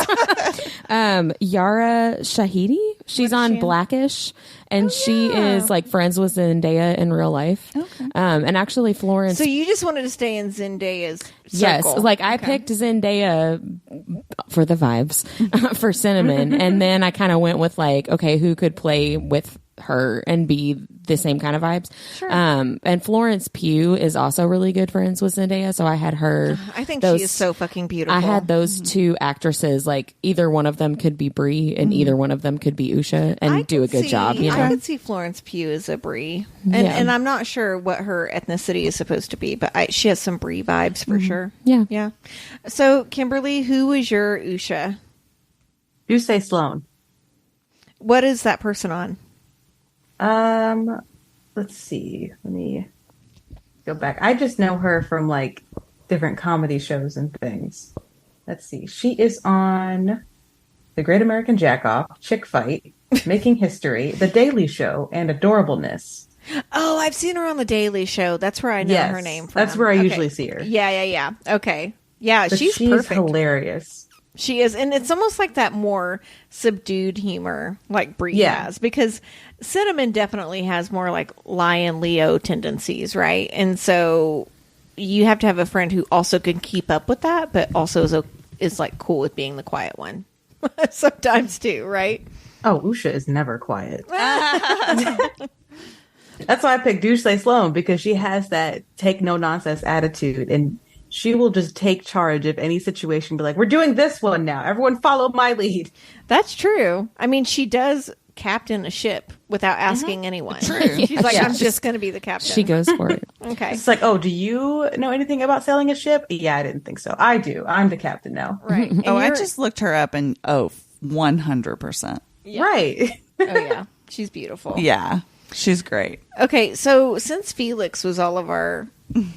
Yara Shahidi. She's on Blackish, and she is like friends with Zendaya in real life. Okay. And actually Florence. So you just wanted to stay in Zendaya's circle. Yes, like I picked Zendaya for the vibes for Cinnamon, and then I kind of went with like, okay, who could play with her and be the same kind of vibes. Sure. And Florence Pugh is also really good friends with Zendaya, so I had her. I think she is so fucking beautiful. I had those two actresses, like either one of them could be Brie and either one of them could be Usha and do a good job. I could see Florence Pugh as a Brie, and I'm not sure what her ethnicity is supposed to be, but she has some Brie vibes for sure. Yeah. So Kimberly, who was your Usha? You say Sloane. What is that person on? Let's see. Let me go back. I just know her from like different comedy shows and things. Let's see. She is on The Great American Jackoff, Chick Fight, Making History, The Daily Show, and Adorableness. Oh, I've seen her on The Daily Show. That's where I know her name from. That's where I usually see her. Yeah. Okay. Yeah, But she's perfect. Hilarious. She is, and it's almost like that more subdued humor like Brie has, because Cinnamon definitely has more like Lion Leo tendencies, right? And so you have to have a friend who also can keep up with that, but also is like cool with being the quiet one sometimes too, right? Oh, Usha is never quiet. That's why I picked Usha Sloane, because she has that take no nonsense attitude, and she will just take charge of any situation. Be like, we're doing this one now. Everyone follow my lead. That's true. I mean, she does captain a ship without asking anyone. True. She's like, I'm just going to be the captain. She goes for it. Okay. It's like, oh, do you know anything about sailing a ship? Yeah, I didn't think so. I do. I'm the captain now. Right. And I just looked her up and 100%. Yeah. Right. Oh, yeah. She's beautiful. Yeah. She's great. Okay, so since Felix was all of our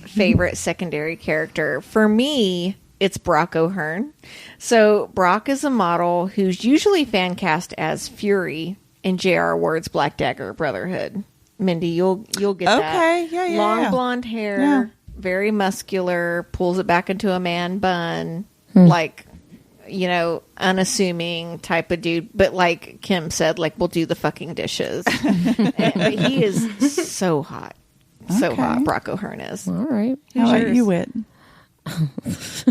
favorite secondary character, for me, it's Brock O'Hearn. So Brock is a model who's usually fan cast as Fury in J.R. Ward's Black Dagger Brotherhood. Mindy, you'll get that. Okay, yeah. Long blonde hair, very muscular, pulls it back into a man bun, like, unassuming type of dude. But like Kim said, like, we'll do the fucking dishes. But he is so hot. So hot, Brock O'Hearn is. All right. How about you, Whit? Whitney's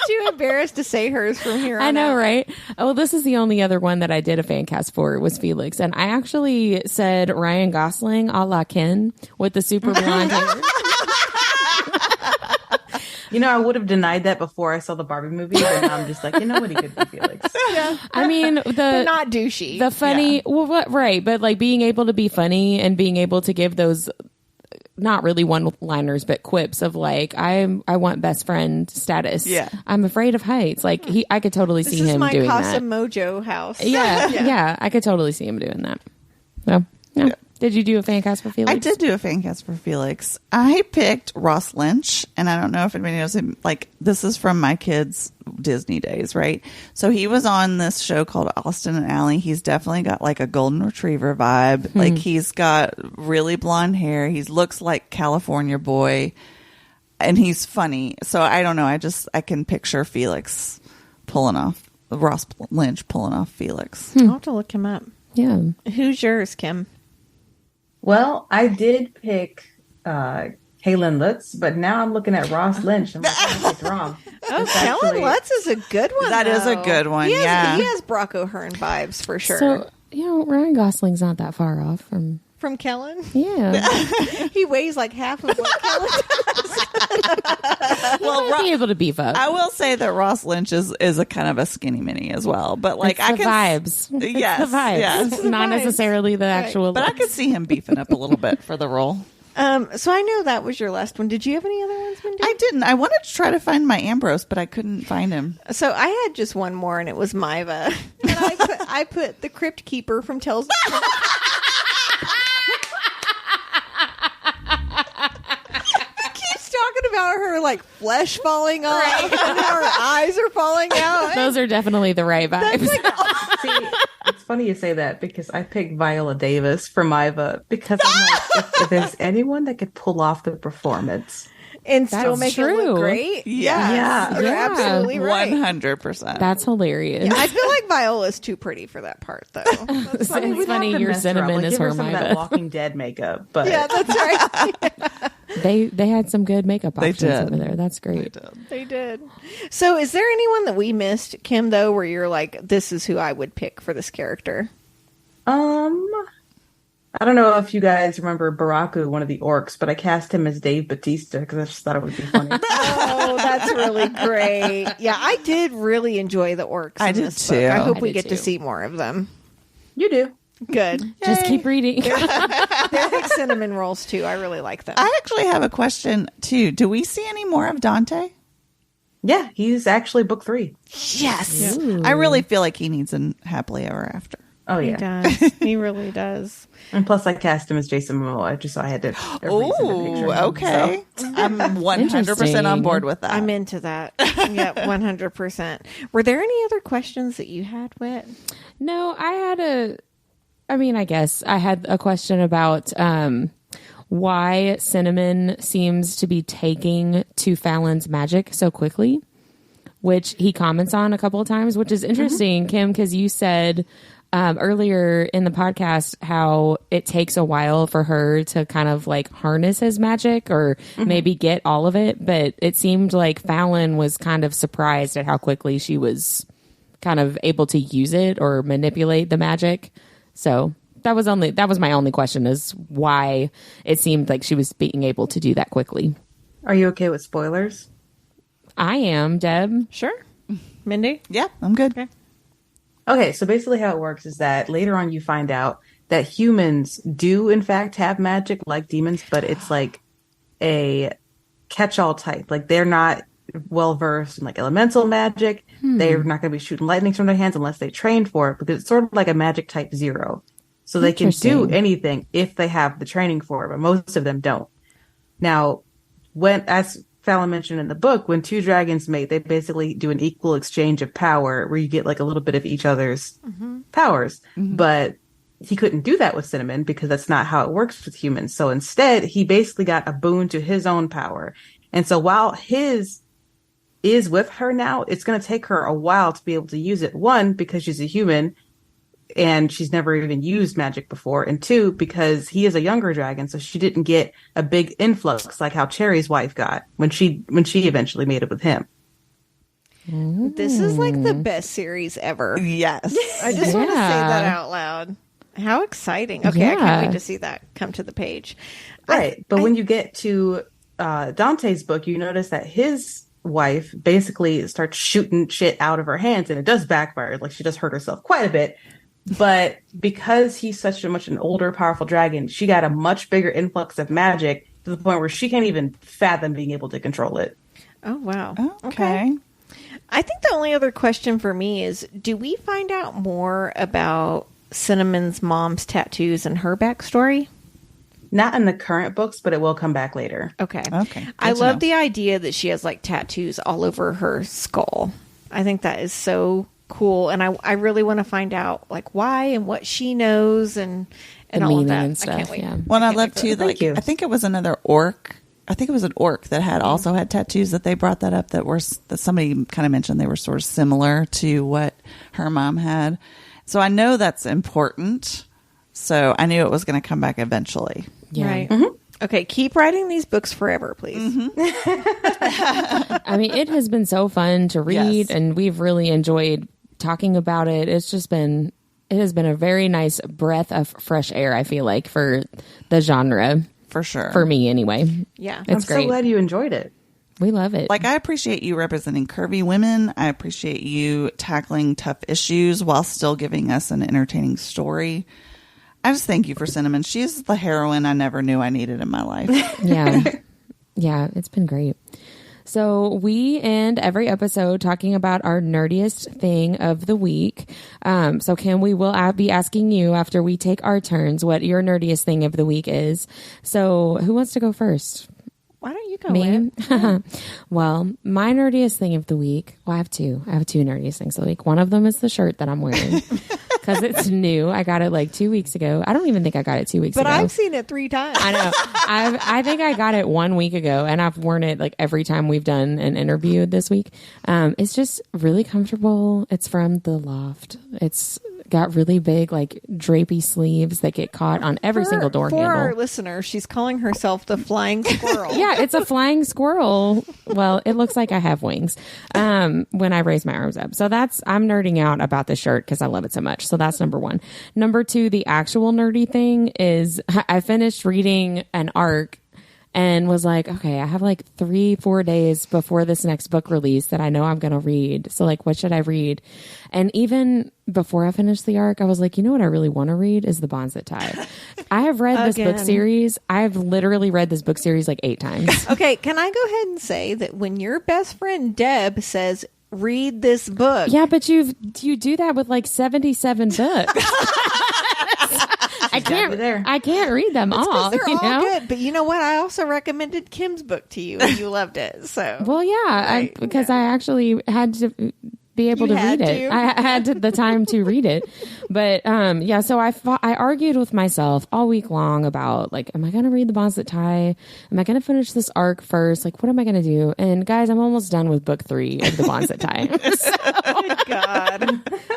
too embarrassed to say hers from here on I know, out. right? Oh, this is the only other one that I did a fan cast for was Felix. And I actually said Ryan Gosling a la Ken with the super blonde hair. I would have denied that before I saw the Barbie movie, but now I'm just like, he could be Felix. Yeah. I mean, but not douchey. The funny, right. But like being able to be funny and being able to give those not really one-liners, but quips of like, I want best friend status. Yeah. I'm afraid of heights. Like I could totally see him doing that. This is my Casa Mojo house. Yeah. I could totally see him doing that. So, yeah. Did you do a fan cast for Felix? I did do a fan cast for Felix. I picked Ross Lynch, and I don't know if anybody knows him. Like, this is from my kids' Disney days, right? So he was on this show called Austin and Ally. He's definitely got like a golden retriever vibe. Like, he's got really blonde hair. He looks like California boy, and he's funny. So I don't know. I can picture Felix Ross Lynch pulling off Felix. I'll have to look him up. Yeah. Who's yours, Kim? Well, I did pick Kaylin Lutz, but now I'm looking at Ross Lynch. I'm like, oh, it's wrong. Oh, Kellen Lutz is a good one. That is a good one. He yeah, has Brock O'Hearn vibes for sure. So, Ryan Gosling's not that far off from Kellen. Yeah. He weighs like half of what Kellen does. Well, I'd be able to beef up. I will say that Ross Lynch is a kind of a skinny mini as well, but like it's vibes. Yes, it's the vibes. Yes. It's not necessarily the actual. But I could see him beefing up a little bit for the role. So I know that was your last one. Did you have any other ones, Mindy? I didn't. I wanted to try to find my Ambrose, but I couldn't find him. So I had just one more, and it was Maiva. And I put the Crypt Keeper from Tales of talking about her like flesh falling off and her eyes are falling out. Those are definitely the right vibes. See, it's funny you say that because I picked Viola Davis for Maiva because I'm like, if there's anyone that could pull off the performance and still make it look great. Yeah. You're absolutely right. 100%. That's hilarious. Yeah, I feel like Viola's too pretty for that part, though. It's funny. Your cinnamon is her some of Maiva. that Walking Dead makeup, but yeah, that's right. They had some good makeup options over there. That's great. They did. So, is there anyone that we missed, Kim? Though, where you're like, this is who I would pick for this character? I don't know if you guys remember Baraku, one of the orcs, but I cast him as Dave Bautista because I just thought it would be funny. Oh, that's really great. Yeah, I did really enjoy the orcs. I in did this too. book. I hope we did get to too. see more of them. You do. Good. Just keep reading. They're good cinnamon rolls too. I really like them. I actually have a question too. Do we see any more of Dante? Yeah, he's actually book 3. Yes. I really feel like he needs a happily ever after. Oh, He yeah. does. He really does. And plus, I cast him as Jason Momoa just so I had to. Oh, okay. I'm 100% on board with that. I'm into that. Yeah, 100%. Were there any other questions that you had, Whit? No, I guess I had a question about why Cinnamon seems to be taking to Fallon's magic so quickly, which he comments on a couple of times, which is interesting, Kim, because you said earlier in the podcast how it takes a while for her to kind of like harness his magic or maybe get all of it. But it seemed like Fallon was kind of surprised at how quickly she was kind of able to use it or manipulate the magic. So that was my only question, is why it seemed like she was being able to do that quickly. Are you okay with spoilers? I am, Deb. Sure. Mindy? Yeah, I'm good. Okay, so basically how it works is that later on you find out that humans do in fact have magic like demons, but it's like a catch-all type. Like they're not well-versed in like elemental magic. They're not going to be shooting lightning from their hands unless they train for it, because it's sort of like a magic type 0. So they can do anything if they have the training for it, but most of them don't. Now, as Fallon mentioned in the book, when 2 dragons mate, they basically do an equal exchange of power where you get like a little bit of each other's powers. But he couldn't do that with Cinnamon because that's not how it works with humans. So instead, he basically got a boon to his own power. And so while his is with her now, it's going to take her a while to be able to use it. 1, because she's a human and she's never even used magic before. And 2, because he is a younger dragon, so she didn't get a big influx like how Cherry's wife got when she eventually made it with him. This is like the best series ever. Yes. I just want to say that out loud. How exciting. Okay, I can't wait to see that come to the page. Right. But when you get to Dante's book, you notice that his wife basically starts shooting shit out of her hands, and it does backfire. Like she does hurt herself quite a bit. But because he's such a much an older, powerful dragon, she got a much bigger influx of magic to the point where she can't even fathom being able to control it. Oh, wow. Okay. I think the only other question for me is, do we find out more about Cinnamon's mom's tattoos and her backstory? Not in the current books, but it will come back later. Okay. Okay. I Good to love know. the idea that she has like tattoos all over her skull. I think that is so cool, and I really want to find out like why and what she knows and The all of meaning that. and stuff, I can't wait. yeah. Well, I can't love wait for too. that. Like, you. I think it was another orc. I think it was an orc that had also had tattoos that they brought that up that somebody kind of mentioned they were sort of similar to what her mom had. So I know that's important. So I knew it was going to come back eventually. Yeah. Right. Okay, keep writing these books forever, please. I mean, it has been so fun to read, and we've really enjoyed talking about it. It has been a very nice breath of fresh air, I feel like, for the genre. For sure. For me, anyway. Yeah. It's great. I'm so glad you enjoyed it. We love it. Like, I appreciate you representing curvy women. I appreciate you tackling tough issues while still giving us an entertaining story. I just thank you for Cinnamon. She's the heroine I never knew I needed in my life. Yeah. Yeah, it's been great. So we end every episode talking about our nerdiest thing of the week. So Kim, we will be asking you after we take our turns what your nerdiest thing of the week is. So who wants to go first? Why don't you go? Me? Well, my nerdiest thing of the week. Well, I have two nerdiest things of the week. One of them is the shirt that I'm wearing because it's new. I got it like 2 weeks ago. I don't even think I got it 2 weeks ago. But I've seen it 3 times. I know. I think I got it 1 week ago, and I've worn it like every time we've done an interview this week. It's just really comfortable. It's from The Loft. It's got really big, like, drapey sleeves that get caught on every single door handle. For our listener, she's calling herself the flying squirrel. Yeah, it's a flying squirrel. Well, it looks like I have wings when I raise my arms up. So I'm nerding out about the shirt because I love it so much. So that's number one. Number two, the actual nerdy thing is I finished reading an arc and was like, okay, I have like 3-4 days before this next book release that I know I'm going to read. So like, what should I read? And even before I finished the arc, I was like, you know what I really want to read is The Bonds That Tie. I have read this book series. I've literally read this book series like 8 times. Okay, can I go ahead and say that when your best friend Deb says, read this book. Yeah, but you do that with like 77 books. I can't read them all. They're all good. But you know what? I also recommended Kim's book to you and you loved it. So well, yeah, because I actually had to be able to read it. I had the time to read it. But yeah, so I argued with myself all week long about like, am I going to read The Bonds That Tie? Am I going to finish this arc first? Like, what am I going to do? And guys, I'm almost done with book 3 of The Bonds That Tie. Oh God,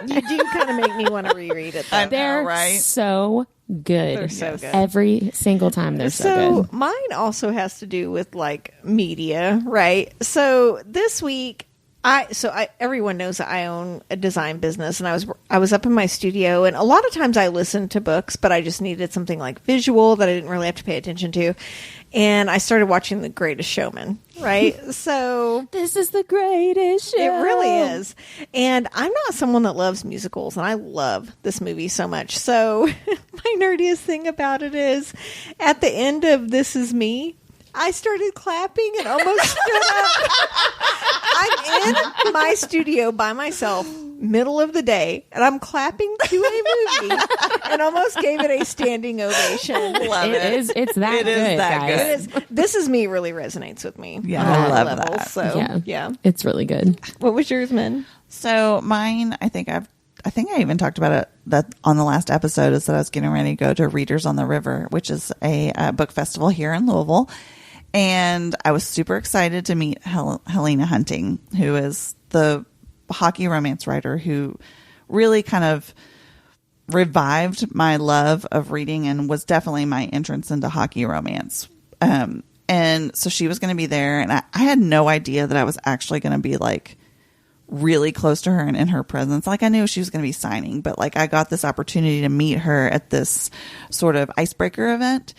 you do kind of make me want to reread it. Though. They're so good. They're so good. Every single time they're so good. Mine also has to do with like media, right? So this week, everyone knows that I own a design business, and I was up in my studio, and a lot of times I listen to books, but I just needed something like visual that I didn't really have to pay attention to. And I started watching The Greatest Showman, right? So this is the greatest show. It really is. And I'm not someone that loves musicals, and I love this movie so much. So my nerdiest thing about it is at the end of This Is Me, I started clapping and almost stood up. I'm in my studio by myself, middle of the day, and I'm clapping to a movie and almost gave it a standing ovation. Love it. It's that good, guys. Good. This Is Me really resonates with me. Yeah, I love that. So, yeah. It's really good. What was yours, Min? So mine, I think I even talked about it that on the last episode, is that I was getting ready to go to Readers on the River, which is a book festival here in Louisville. And I was super excited to meet Helena Hunting, who is the hockey romance writer who really kind of revived my love of reading and was definitely my entrance into hockey romance. And so she was going to be there, and I had no idea that I was actually going to be like really close to her and in her presence. Like, I knew she was going to be signing, but like I got this opportunity to meet her at this sort of icebreaker event.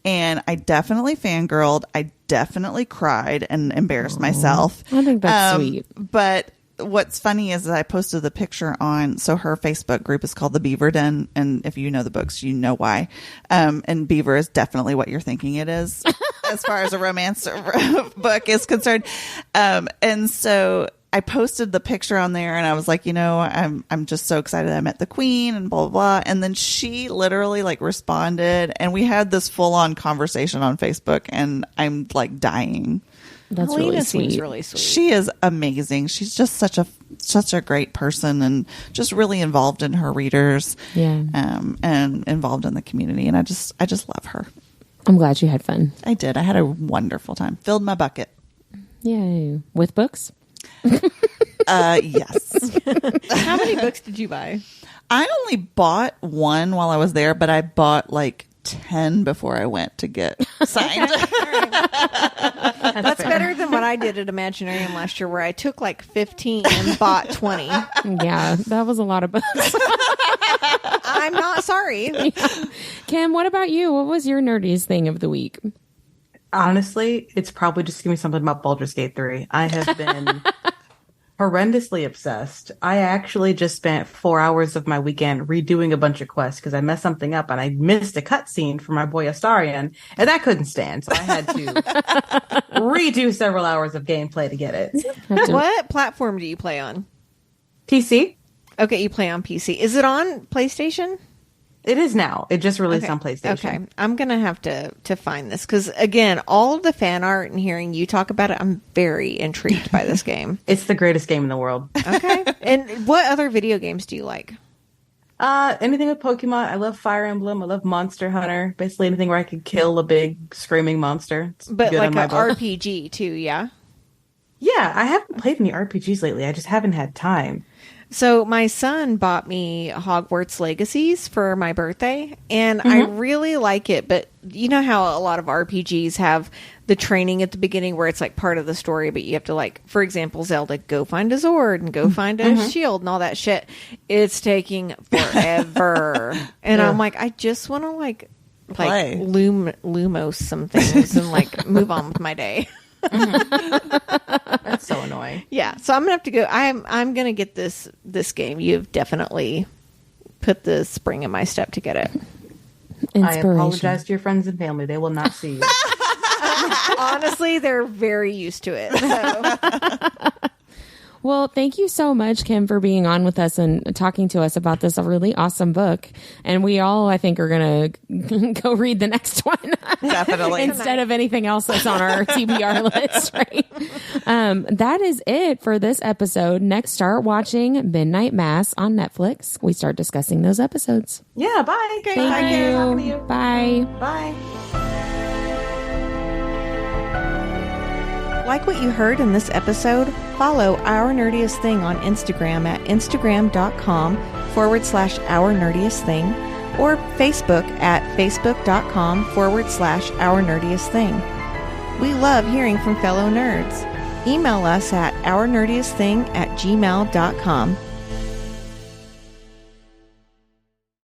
And I definitely fangirled. I definitely cried and embarrassed myself. I think that's sweet. But what's funny is that I posted the picture so her Facebook group is called The Beaver Den. And if you know the books, you know why. And Beaver is definitely what you're thinking it is as far as a romance book is concerned. And so I posted the picture on there, and I was like, I'm just so excited I met the queen and blah, blah, blah. And then she literally like responded, and we had this full on conversation on Facebook, and I'm like dying. That's Helena really sweet. seems really sweet. She is amazing. She's just such a great person, and just really involved in her readers. Yeah. And involved in the community. And I just love her. I'm glad you had fun. I did. I had a wonderful time. Filled my bucket. Yay. With books? Yes. How many books did you buy? I only bought one while I was there, but I bought like 10 before I went to get signed. That's better than what I did at Imaginarium last year, where I took like 15 and bought 20. Yeah, that was a lot of books. I'm not sorry. Yeah. Kim, what about you? What was your nerdiest thing of the week? Honestly, it's probably just give me something about Baldur's Gate 3. I have been horrendously obsessed. I actually just spent 4 hours of my weekend redoing a bunch of quests because I messed something up and I missed a cutscene for my boy Astarion, and that couldn't stand. So I had to redo several hours of gameplay to get it. What platform do you play on? PC? Okay, you play on PC. Is it on PlayStation? It is now. It just released on PlayStation. Okay, I'm gonna have to find this because again, all of the fan art and hearing you talk about it, I'm very intrigued by this game. It's the greatest game in the world. Okay, and what other video games do you like? Anything with Pokemon. I love Fire Emblem. I love Monster Hunter. Basically anything where I could kill a big screaming monster. It's But good like on my an book. RPG too, yeah. Yeah, I haven't played any RPGs lately. I just haven't had time. So my son bought me Hogwarts Legacies for my birthday, and I really like it. But you know how a lot of RPGs have the training at the beginning where it's like part of the story, but you have to, like, for example, Zelda, go find a sword and go find a shield and all that shit. It's taking forever. And I'm like, I just want to like Lumos some things and like move on with my day. That's so annoying. Yeah, so I'm gonna have to go. I'm gonna get this game. You've definitely put the spring in my step to get it. I apologize to your friends and family. They will not see you. Honestly, they're very used to it. So. Well, thank you so much, Kim, for being on with us and talking to us about this really awesome book. And we all, I think, are going to go read the next one. Definitely. Instead of anything else that's on our TBR list, right? That is it for this episode. Next, start watching Midnight Mass on Netflix. We start discussing those episodes. Yeah, bye. Thank Bye, you. Talking to you. Bye. Bye. Like what you heard in this episode? Follow Our Nerdiest Thing on Instagram at instagram.com/Our Nerdiest Thing or Facebook at facebook.com/Our Nerdiest Thing. We love hearing from fellow nerds. Email us at ournerdiestthing@gmail.com.